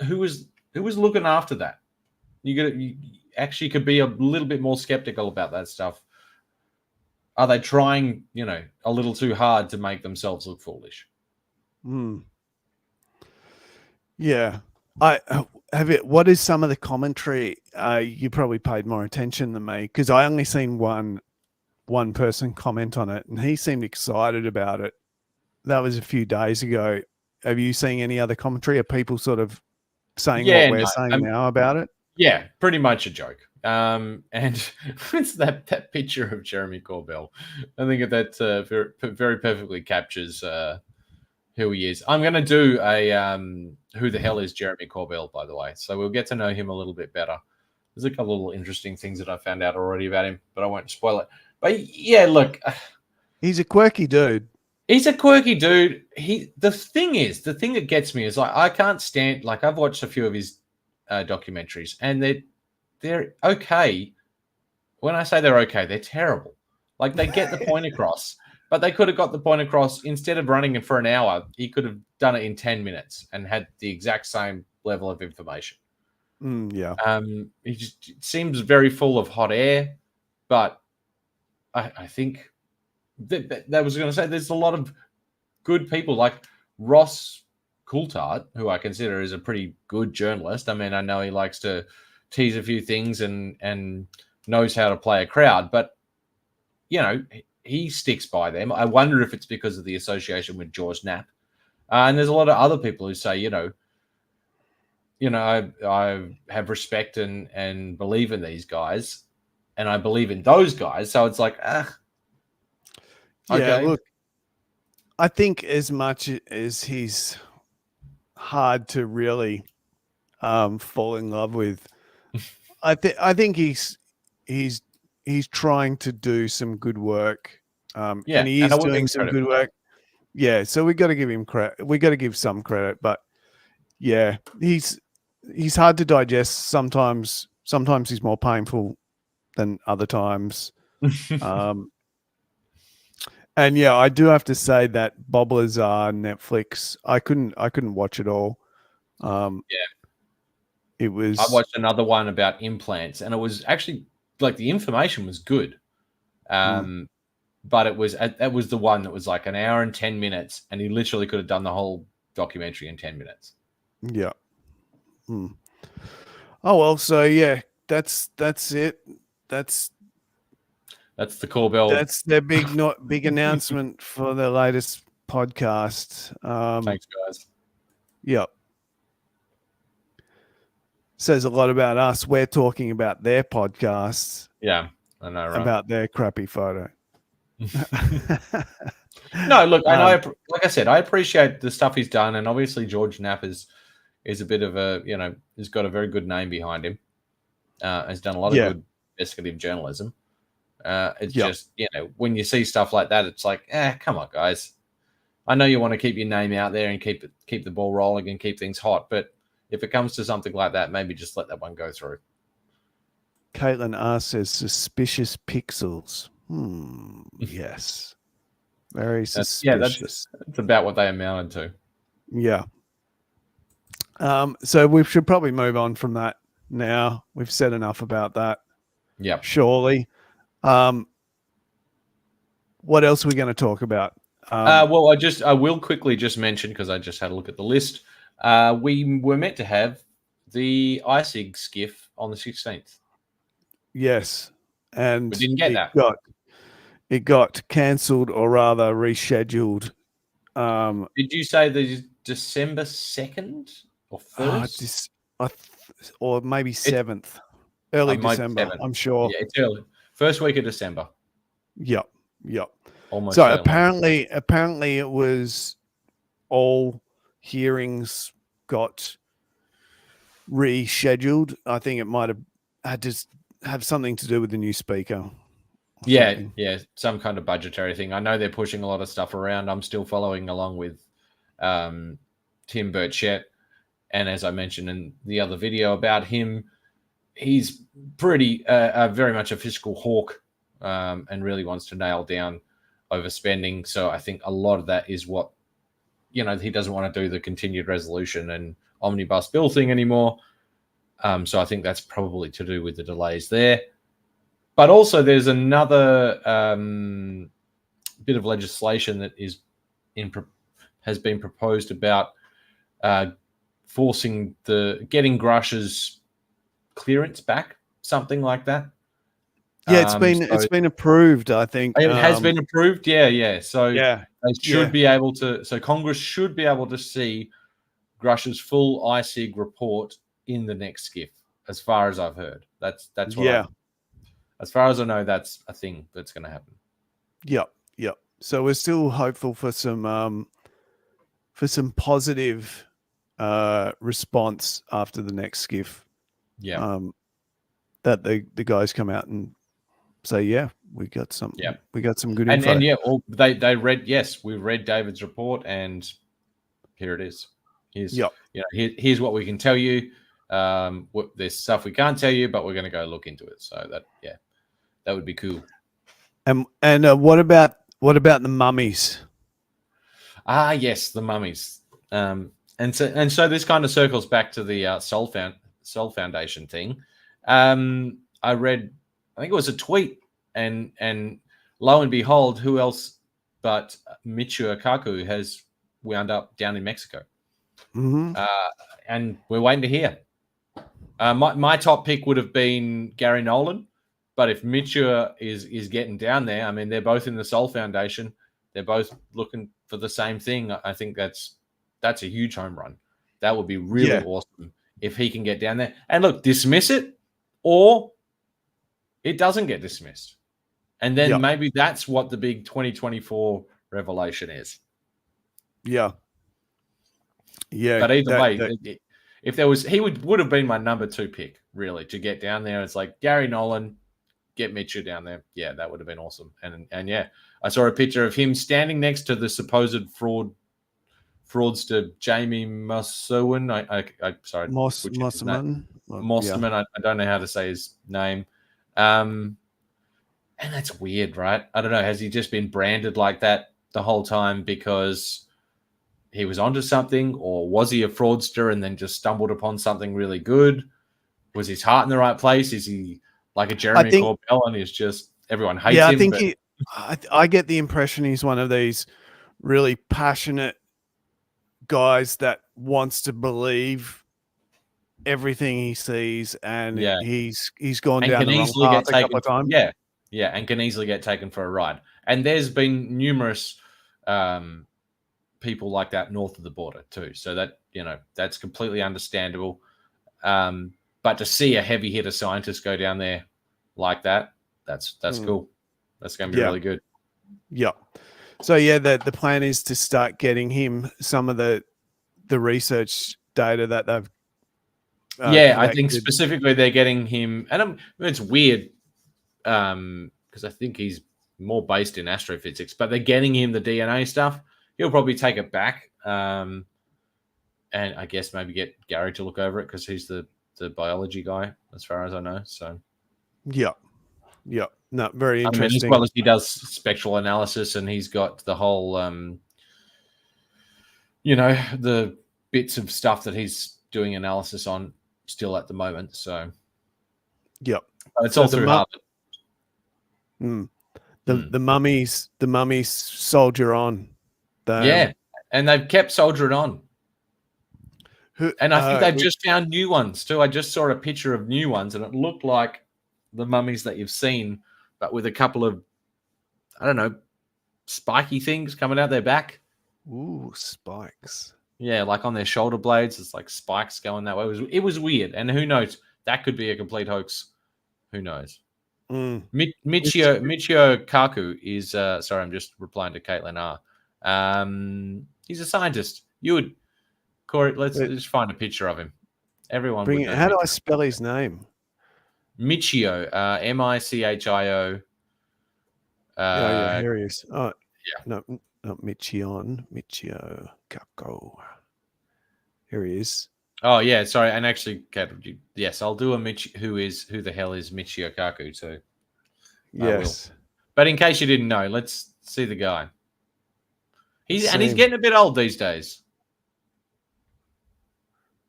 who was looking after that? You actually could be a little bit more skeptical about that stuff. Are they trying, a little too hard to make themselves look foolish? Yeah. What is some of the commentary? You probably paid more attention than me, because I only seen one person comment on it, and he seemed excited about it. That was a few days ago. Have you seen any other commentary? Are people sort of saying what we're saying now about it? Yeah, pretty much a joke. And it's that picture of Jeremy Corbell. I think that very perfectly captures who he is. I'm going to do a who the hell is Jeremy Corbell, by the way. So we'll get to know him a little bit better. There's a couple of little interesting things that I found out already about him, but I won't spoil it. But yeah, look. He's a quirky dude. He's a quirky dude. The thing that gets me is, like, I can't stand, like, I've watched a few of his documentaries, and they're okay. When I say they're okay, they're terrible. Like, they get the point across, but they could have got the point across. Instead of running it for an hour, he could have done it in 10 minutes and had the exact same level of information. He just seems very full of hot air, but I think that was going to say there's a lot of good people like Ross Coulthard, who I consider is a pretty good journalist. I mean, I know he likes to tease a few things and knows how to play a crowd, but you know, he sticks by them. I wonder if it's because of the association with George Knapp. And there's a lot of other people who say, I have respect and believe in these guys, and I believe in those guys. So it's like, Yeah, okay. look, I think as much as he's hard to really fall in love with, I think he's trying to do some good work, and he and I is will give doing him some credit good for that. work. Yeah, so we got to give him credit. We got to give some credit, but yeah, he's hard to digest sometimes. Sometimes he's more painful than other times. And yeah, I do have to say that Bob Lazar Netflix, I couldn't watch it all. It I was watched another one about implants, and it was actually like the information was good. But it was the one that was like an hour and 10 minutes, and he literally could have done the whole documentary in 10 minutes. yeah. Oh well, so yeah, that's it. That's the Corbell. That's their big announcement for the latest podcast. Thanks, guys. Yep. Says a lot about us. We're talking about their podcasts. Yeah, I know, right? About their crappy photo. No, look, and like I said, I appreciate the stuff he's done, and obviously George Knapp is a bit of a, he's got a very good name behind him. Has done a lot of good investigative journalism. It's just, when you see stuff like that, it's like, come on, guys. I know you want to keep your name out there and keep the ball rolling and keep things hot, but if it comes to something like that, maybe just let that one go through. Caitlin R says suspicious pixels. Yes. Very suspicious. That's about what they amounted to. Yeah. So we should probably move on from that now. We've said enough about that. Yeah. Surely. What else are we going to talk about? Well, I will quickly just mention, because I just had a look at the list. We were meant to have the ISIG skiff on the 16th. Yes. And we didn't get that. It got cancelled, or rather rescheduled. Did you say the December 2nd or 1st? Or maybe 7th. Early December, I'm sure. Yeah, it's early. First week of December. Yep. Almost. So apparently it was all hearings got rescheduled. I think it might have had to have something to do with the new speaker. Yeah, some kind of budgetary thing. I know they're pushing a lot of stuff around. I'm still following along with Tim Burchett, and as I mentioned in the other video about him, he's pretty very much a fiscal hawk, and really wants to nail down overspending. So I think a lot of that is what, he doesn't want to do the continued resolution and omnibus bill thing anymore. So I think that's probably to do with the delays there. But also there's another bit of legislation that has been proposed about forcing getting Grusch's clearance back, something like that. Yeah, it's been approved, I think. It has been approved. Yeah. So they should be able to. So Congress should be able to see Grusch's full ISIG report in the next skiff, as far as I've heard. That's what. As far as I know, that's a thing that's going to happen. Yep. So we're still hopeful for some positive response after the next skiff. Yeah. That the guys come out and say, we got some. Yeah. We got some good info. And they read. Yes, we read David's report, and here it is. Here's what we can tell you. There's stuff we can't tell you, but we're going to go look into it. So that would be cool. And what about the mummies? Yes, the mummies. And so this kind of circles back to the Soul Foundation thing. I read, I think it was a tweet, and lo and behold, who else but Michio Kaku has wound up down in Mexico. Mm-hmm. And we're waiting to hear. My top pick would have been Gary Nolan, but if Michio is getting down there, I mean, they're both in the Soul Foundation. They're both looking for the same thing. I think that's a huge home run. That would be really awesome if he can get down there. And look, dismiss it, or it doesn't get dismissed. And then maybe that's what the big 2024 revelation is. Yeah. Yeah. But either way, if there was, he would have been my number 2 pick, really, to get down there. It's like Gary Nolan, get Mitchell down there. Yeah, that would have been awesome. And yeah, I saw a picture of him standing next to the supposed fraudster Jamie Mossowin. I sorry, Mosserman. Mosterman. I don't know how to say his name. And that's weird, right? I don't know. Has he just been branded like that the whole time because he was onto something, or was he a fraudster and then just stumbled upon something really good? Was his heart in the right place? Is he like a Jeremy Corbell and he's just everyone hates him? Yeah, I think I get the impression he's one of these really passionate guys that wants to believe everything he sees, and he's gone down the wrong path a couple of times. Yeah, and can easily get taken for a ride. And there's been numerous people like that north of the border too. So that, that's completely understandable. But to see a heavy hitter scientist go down there like that, that's cool. That's going to be really good. Yeah. So yeah, the plan is to start getting him some of the research data that they've. I think specifically they're getting him, and it's weird because I think he's more based in astrophysics, but they're getting him the DNA stuff. He'll probably take it back, and I guess maybe get Gary to look over it because he's the biology guy, as far as I know. So, yeah, no, very interesting. As well as he does spectral analysis, and he's got the whole, the bits of stuff that he's doing analysis on still at the moment. So, it's all through Harvard. The mummies soldier on. And they've kept soldiering on. And I think they've just found new ones too. I just saw a picture of new ones, and it looked like the mummies that you've seen, but with a couple of, I don't know, spiky things coming out their back. Ooh, spikes. Yeah, like on their shoulder blades, it's like spikes going that way. It was weird, and who knows? That could be a complete hoax. Who knows? Michio Kaku is. Sorry, I'm just replying to Caitlin R. He's a scientist. Corey, let's just find a picture of him. Everyone. How do I spell his name? Michio, Michio. Here he is. Oh, yeah. No, not Michio Kaku. Here he is. Oh yeah, sorry. And actually, yes, I'll do a who the hell is Michio Kaku too. Yes. But in case you didn't know, let's see the guy. He's getting a bit old these days.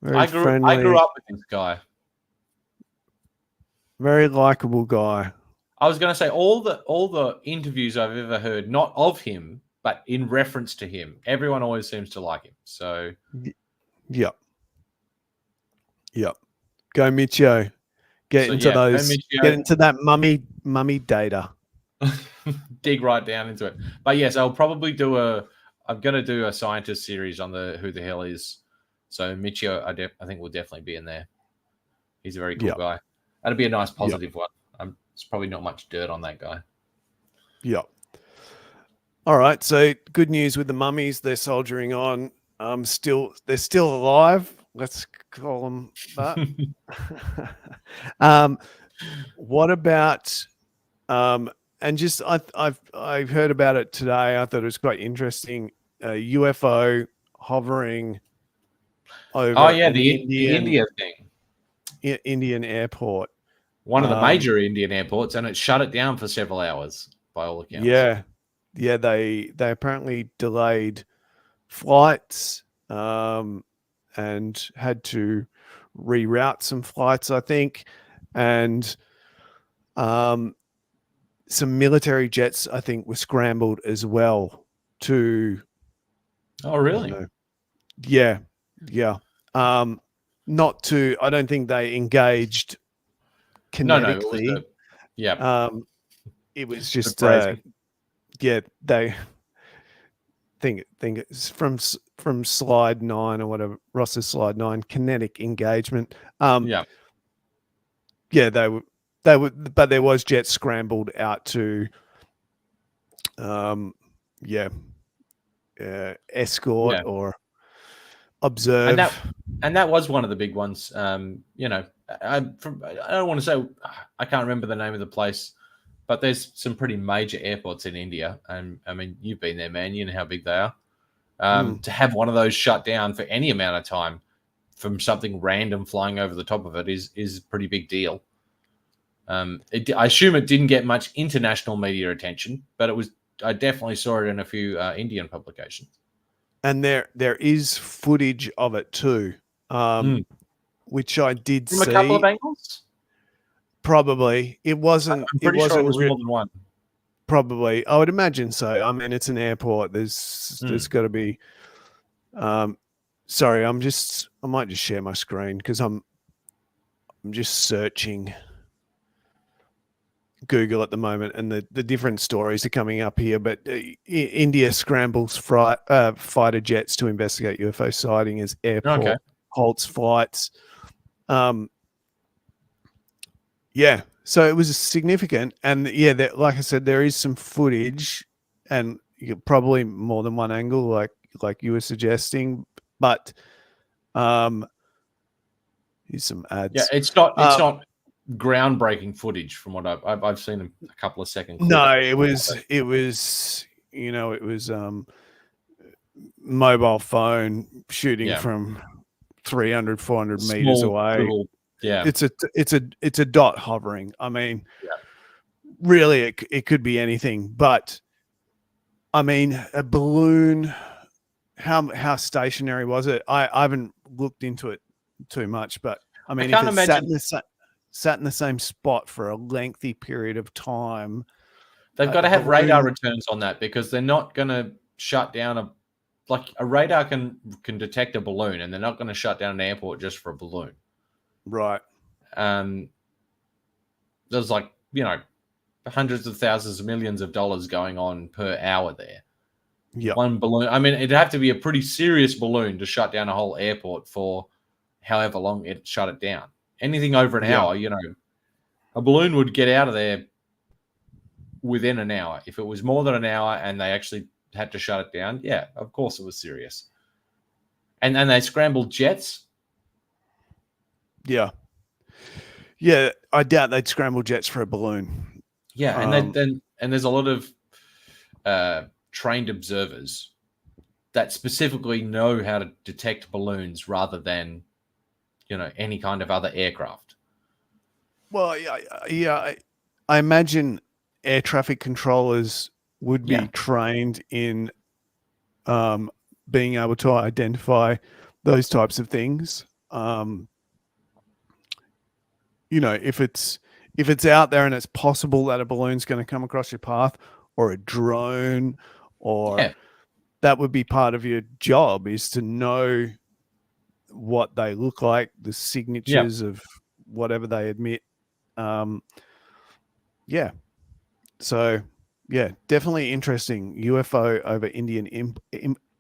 I grew up with this guy. Very likable guy. I was going to say all the interviews I've ever heard, not of him, but in reference to him, everyone always seems to like him. So, Go Michio. Get into that mummy data. Dig right down into it. But yes, I'm going to do a scientist series on who the hell is. So Michio, I think will definitely be in there. He's a very cool guy. That'd be a nice positive one. There's probably not much dirt on that guy. Yeah. All right. So good news with the mummies. They're soldiering on. They're still alive. Let's call them that. What about and just I've heard about it today. I thought it was quite interesting. UFO hovering over. Oh yeah, the India thing. Indian airport. One of the major Indian airports, and it shut it down for several hours by all accounts. Yeah. They apparently delayed flights and had to reroute some flights, I think, and some military jets, I think, were scrambled as well to. Oh, I don't really? know. Yeah, yeah. Not to. I don't think they engaged No, it was kinetically. It was good just phrasing. they think it's from slide 9 or whatever, Ross's slide 9, kinetic engagement. Yeah, They would, but there was jets scrambled out to yeah escort yeah, or and observe. that was one of the big ones. I don't want to say I can't remember the name of the place, but there's some pretty major airports in India, and I mean you've been there, man. You know how big they are. To have one of those shut down for any amount of time from something random flying over the top of it is a pretty big deal. I assume it didn't get much international media attention, but I definitely saw it in a few Indian publications. And there is footage of it too, which I did From a couple of see. angles. Probably it wasn't. I'm It pretty sure it wasn't was more than one. probably. I would imagine so. I mean, it's an airport. There's got to be. Sorry, I might just share my screen because I'm just searching Google at the moment, and the different stories are coming up here. But India scrambles fighter jets to investigate UFO sighting as airport halts flights. Yeah, so it was significant, and yeah, like I said, there is some footage, and probably more than one angle, like you were suggesting. But here's some ads. Yeah, it's not groundbreaking footage from what I've seen a couple of seconds. No, it was mobile phone shooting from 300, 400 meters away. Little, It's a dot hovering. I mean, really, it could be anything. But I mean, a balloon. How stationary was it? I haven't looked into it too much, but I mean, if it sat in the same spot for a lengthy period of time, they've got to have radar returns on that, because they're not going to shut down a radar can detect a balloon, and they're not going to shut down an airport just for a balloon. Right. There's hundreds of thousands of millions of dollars going on per hour there. Yeah. One balloon. I mean, it'd have to be a pretty serious balloon to shut down a whole airport for however long it shut it down. Anything over an hour, a balloon would get out of there within an hour. If it was more than an hour and they actually had to shut it down, yeah, of course it was serious. And they scrambled jets. Yeah. Yeah, I doubt they'd scramble jets for a balloon. Yeah, and there's a lot of trained observers that specifically know how to detect balloons rather than, any kind of other aircraft. Well, yeah, I imagine air traffic controllers would be trained in being able to identify those types of things. If it's out there and it's possible that a balloon's going to come across your path, or a drone, or that would be part of your job, is to know what they look like, the signatures of whatever they emit. So definitely interesting. UFO over Indian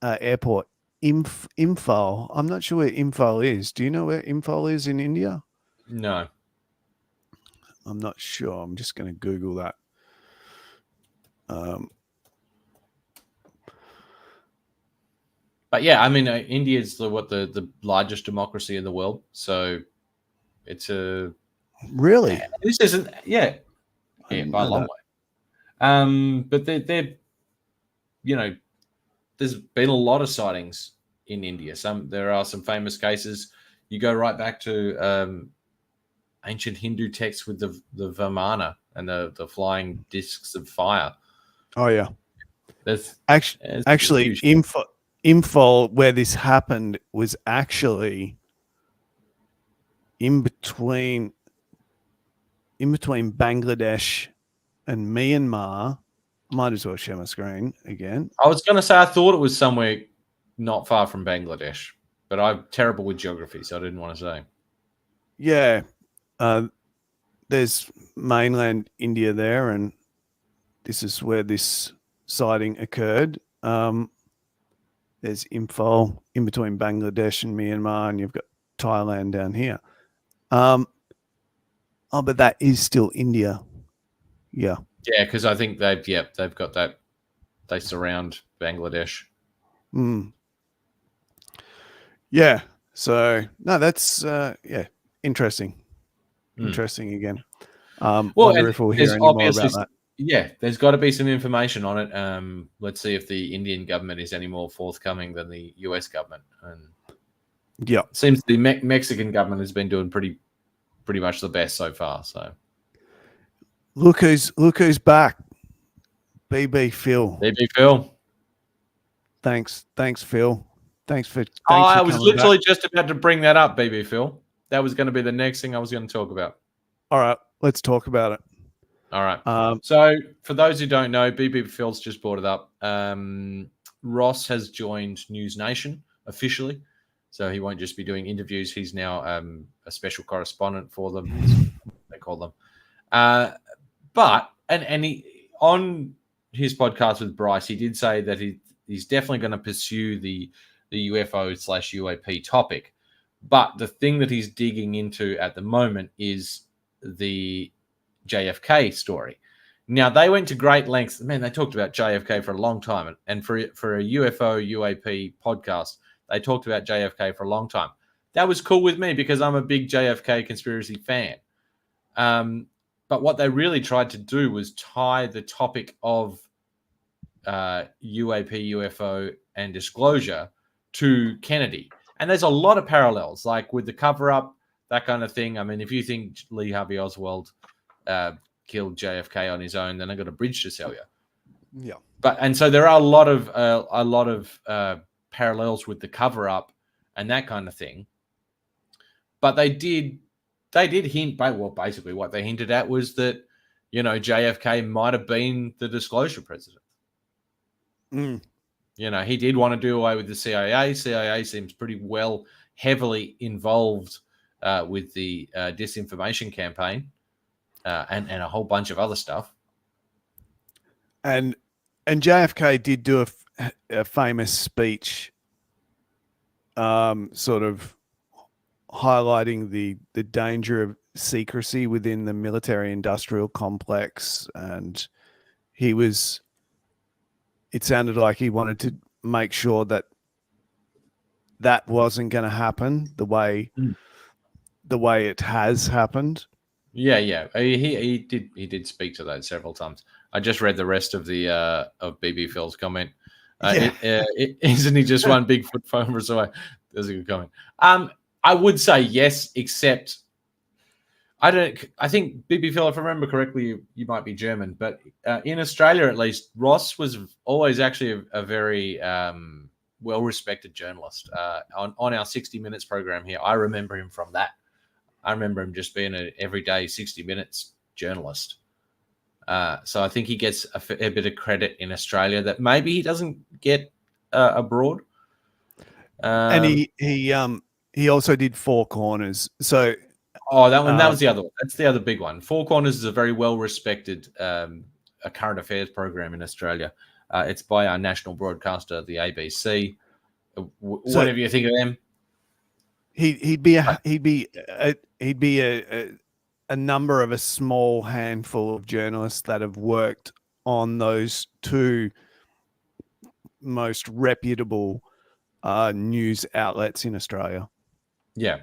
airport. Imphal. I'm not sure where Imphal is. Do you know where Imphal is in India? No. I'm not sure. I'm just going to Google that. But yeah, I mean, India is the largest democracy in the world, so it's a really. This isn't by a long way. But they're there's been a lot of sightings in India. There are some famous cases. You go right back to ancient Hindu texts with the Vamana and the flying discs of fire. Oh yeah. There's actually Imphal, where this happened, was actually in between Bangladesh and Myanmar, Might as well share my screen again. I was going to say I thought it was somewhere not far from Bangladesh, but I'm terrible with geography, so I didn't want to say. Yeah. There's mainland India there, and this is where this sighting occurred. There's info in between Bangladesh and Myanmar, and you've got Thailand down here. But that is still India. Yeah. Yeah, because I think they've got that. They surround Bangladesh. Mm. Yeah. So no, that's interesting. Interesting again. Wonder if we'll hear any more about that. Yeah, there's got to be some information on it. Let's see if the Indian government is any more forthcoming than the US government. And yeah, it seems the Mexican government has been doing pretty much the best so far. So look who's back. BB Phil. BB Phil. Thanks, Phil. Thanks for I was literally just about to bring that up, BB Phil. That was going to be the next thing I was going to talk about. All right, let's talk about it. All right. So for those who don't know, BB Phil's just brought it up. Ross has joined News Nation officially. So he won't just be doing interviews. He's now a special correspondent for them, they call them. But he, on his podcast with Bryce, he did say that he's definitely going to pursue the UFO/UAP topic. But the thing that he's digging into at the moment is the JFK story. Now, they went to great lengths. Man, they talked about JFK for a long time. And for a UFO UAP podcast, they talked about JFK for a long time. That was cool with me because I'm a big JFK conspiracy fan. But what they really tried to do was tie the topic of UAP, UFO, and disclosure to Kennedy. And there's a lot of parallels, like with the cover-up, that kind of thing. I mean, if you think Lee Harvey Oswald killed JFK on his own, then I got a bridge to sell you. Yeah. And so there are a lot of parallels with the cover-up and that kind of thing. But they did hint. Well, basically, what they hinted at was that JFK might have been the disclosure president. He did want to do away with the CIA. CIA seems pretty heavily involved with the disinformation campaign and a whole bunch of other stuff. And JFK did do a famous speech, sort of highlighting the danger of secrecy within the military-industrial complex, and it sounded like he wanted to make sure that wasn't going to happen the way it has happened. Yeah. He did speak to that several times. I just read the rest of the of BB Phil's comment. Isn't he just one Bigfoot phone away? There's a good comment. I would say yes, except I think BB Phil, if I remember correctly, you might be German, but in Australia at least, Ross was always actually a very well-respected journalist. On our 60 Minutes program here, I remember him from that. I remember him just being an everyday 60 Minutes journalist. So I think he gets a bit of credit in Australia that maybe he doesn't get abroad. And he also did Four Corners. So that was the other one. That's the other big one. Four Corners is a very well-respected a current affairs program in Australia. It's by our national broadcaster, the ABC. Whatever you think of them, he'd be a number of a small handful of journalists that have worked on those two most reputable news outlets in Australia. Yeah.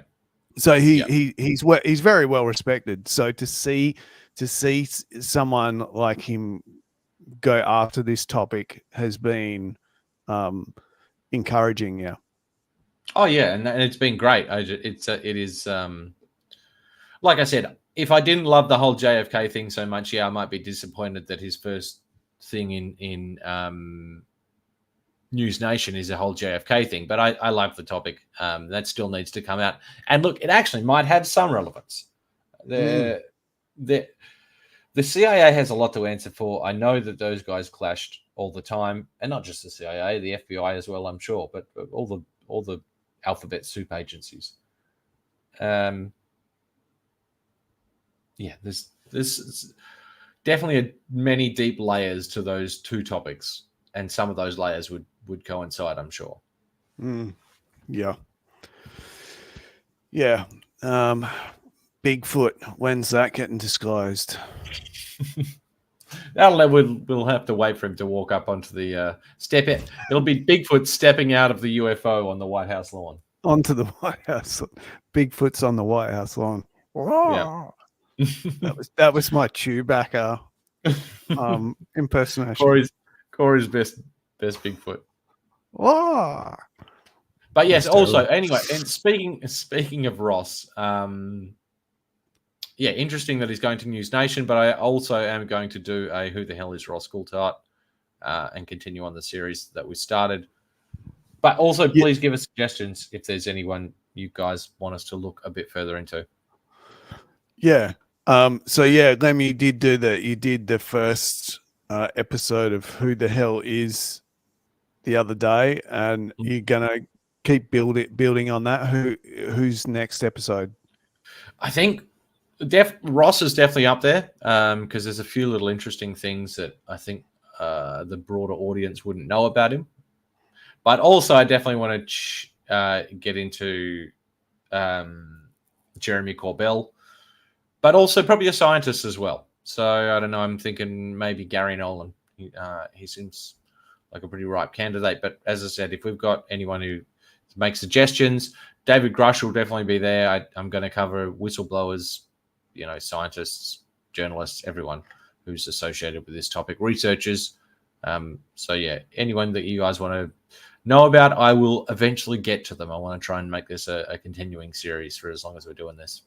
So he's very well respected. So to see someone like him go after this topic has been encouraging. Yeah. Oh yeah, and it's been great. It is like I said, if I didn't love the whole JFK thing so much, I might be disappointed that his first thing in News Nation is a whole JFK thing. But I love the topic. That still needs to come out. And look, it actually might have some relevance. the CIA has a lot to answer for. I know that those guys clashed all the time, and not just the CIA, the FBI as well, I'm sure, but all the alphabet soup agencies. Yeah, there's definitely many deep layers to those two topics, and some of those layers would coincide, I'm sure. Yeah. Yeah. Bigfoot, when's that getting disclosed? We'll have to wait for him to walk up onto the step. It'll be Bigfoot stepping out of the UFO on the White House lawn. Onto the White House. Bigfoot's on the White House lawn. Yeah. that was my Chewbacca impersonation. Corey's best Bigfoot. Whoa. But yes, also anyway, and speaking of Ross, yeah, interesting that he's going to News Nation, but I also am going to do a Who the Hell is Ross Coulthard and continue on the series that we started. But also, please give us suggestions if there's anyone you guys want us to look a bit further into. Yeah. So yeah, Lemmy, you did the first episode of Who the Hell is the other day, and you're gonna keep building on that. Who's next episode? I think Ross is definitely up there because there's a few little interesting things that I think the broader audience wouldn't know about him. But also, I definitely want to get into Jeremy Corbell, but also probably a scientist as well. So I don't know. I'm thinking maybe Gary Nolan. He seems like a pretty ripe candidate. But as I said, if we've got anyone who makes suggestions, David Grusch will definitely be there. I'm going to cover whistleblowers, scientists, journalists, everyone who's associated with this topic, researchers. So yeah, anyone that you guys want to know about, I will eventually get to them. I want to try and make this a continuing series for as long as we're doing this.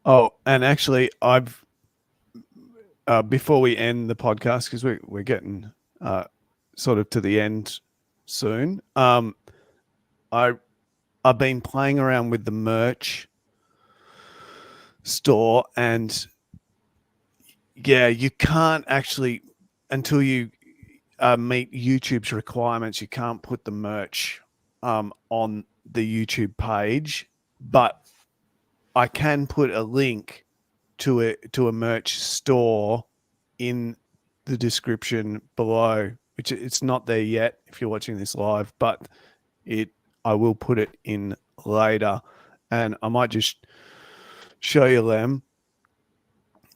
Oh, and actually, I've before we end the podcast, because we're getting sort of to the end soon. I've been playing around with the merch store, and yeah, you can't actually, until you meet YouTube's requirements, you can't put the merch on the YouTube page, but I can put a link to a merch store in the description below, which it's not there yet if you're watching this live, but I will put it in later, and I might just show you them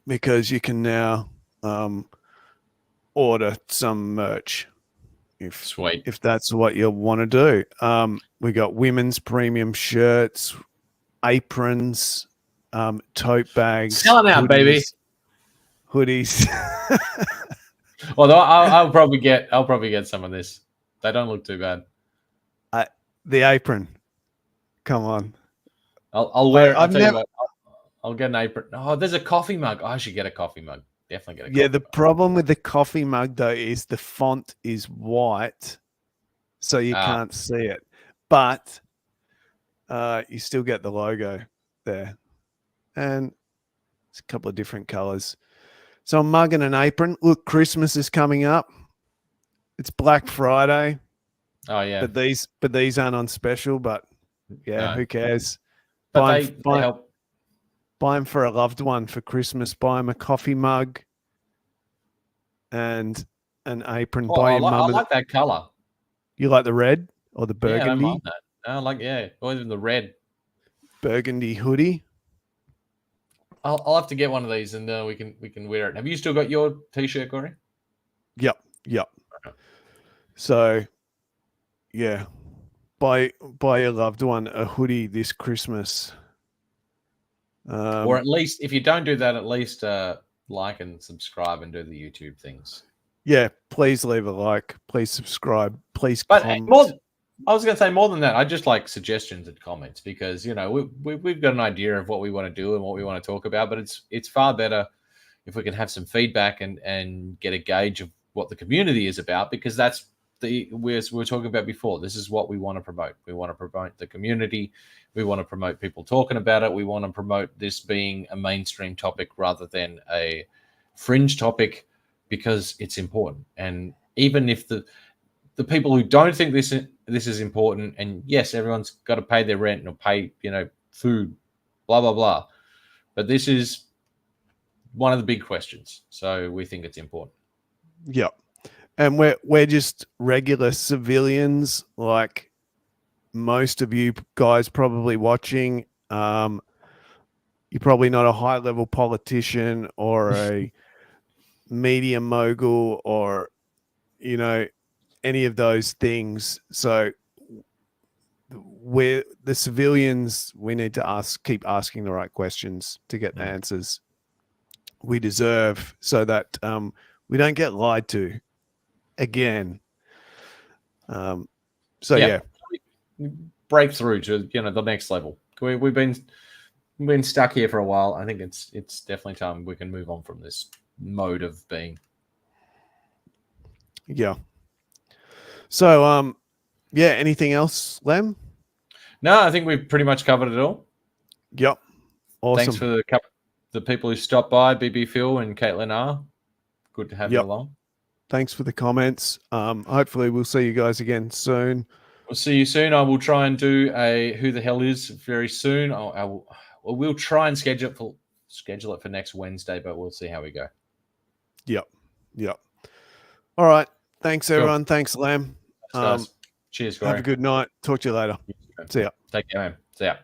because you can now order some merch if that's what you want to do. We got women's premium shirts, aprons, tote bags, selling out, baby, hoodies. Although I'll probably get some of this. They don't look too bad. The apron, come on. I'll wear it. I'll get an apron. Oh, there's a coffee mug. I should get a coffee mug. Definitely get a coffee mug. Problem with the coffee mug though is the font is white, so you can't see it. But you still get the logo there, and it's a couple of different colors. So a mug and an apron. Look, Christmas is coming up. It's Black Friday. Oh yeah, but these aren't on special. But yeah, no. Who cares? But they help. Buy them for a loved one for Christmas. Buy them a coffee mug and an apron. Buy your mum. I like that color. You like the red or the burgundy? Yeah, I don't mind that. Or even the red burgundy hoodie. I'll have to get one of these, and we can wear it. Have you still got your t-shirt, Corey? Yep. Okay. So, yeah, buy your loved one a hoodie this Christmas. Or at least, if you don't do that, at least like and subscribe and do the YouTube things. Yeah, please leave a like. Please subscribe. Please comment. I was going to say more than that. I just like suggestions and comments because, we've got an idea of what we want to do and what we want to talk about, but it's far better if we can have some feedback and get a gauge of what the community is about, because that's we're talking about before. This is what we want to promote. We want to promote the community. We want to promote people talking about it. We want to promote this being a mainstream topic rather than a fringe topic, because it's important. And even if the people who don't think this is important, and yes, everyone's got to pay their rent or pay, food, blah blah blah, but this is one of the big questions, so we think it's important. Yep. And we're just regular civilians, like most of you guys probably watching. You're probably not a high level politician or a media mogul or any of those things. So we're the civilians. We need to keep asking the right questions to get the answers we deserve, so that we don't get lied to again. Yeah, break through to the next level. We've been stuck here for a while. I think it's definitely time we can move on from this mode of being. Yeah. So anything else, Lem? No, I think we've pretty much covered it all. Yep. Awesome. Thanks for the people who stopped by, BB Phil and Caitlin R. Good to have you along. Thanks for the comments. Hopefully we'll see you guys again soon. We'll see you soon. I will try and do a Who the Hell Is very soon. We'll try and schedule it for next Wednesday, but we'll see how we go. Yep. All right. Thanks, everyone. Cool. Thanks, Lam. Cheers, guys. Have a good night. Talk to you later. See ya. Take care, man. See ya.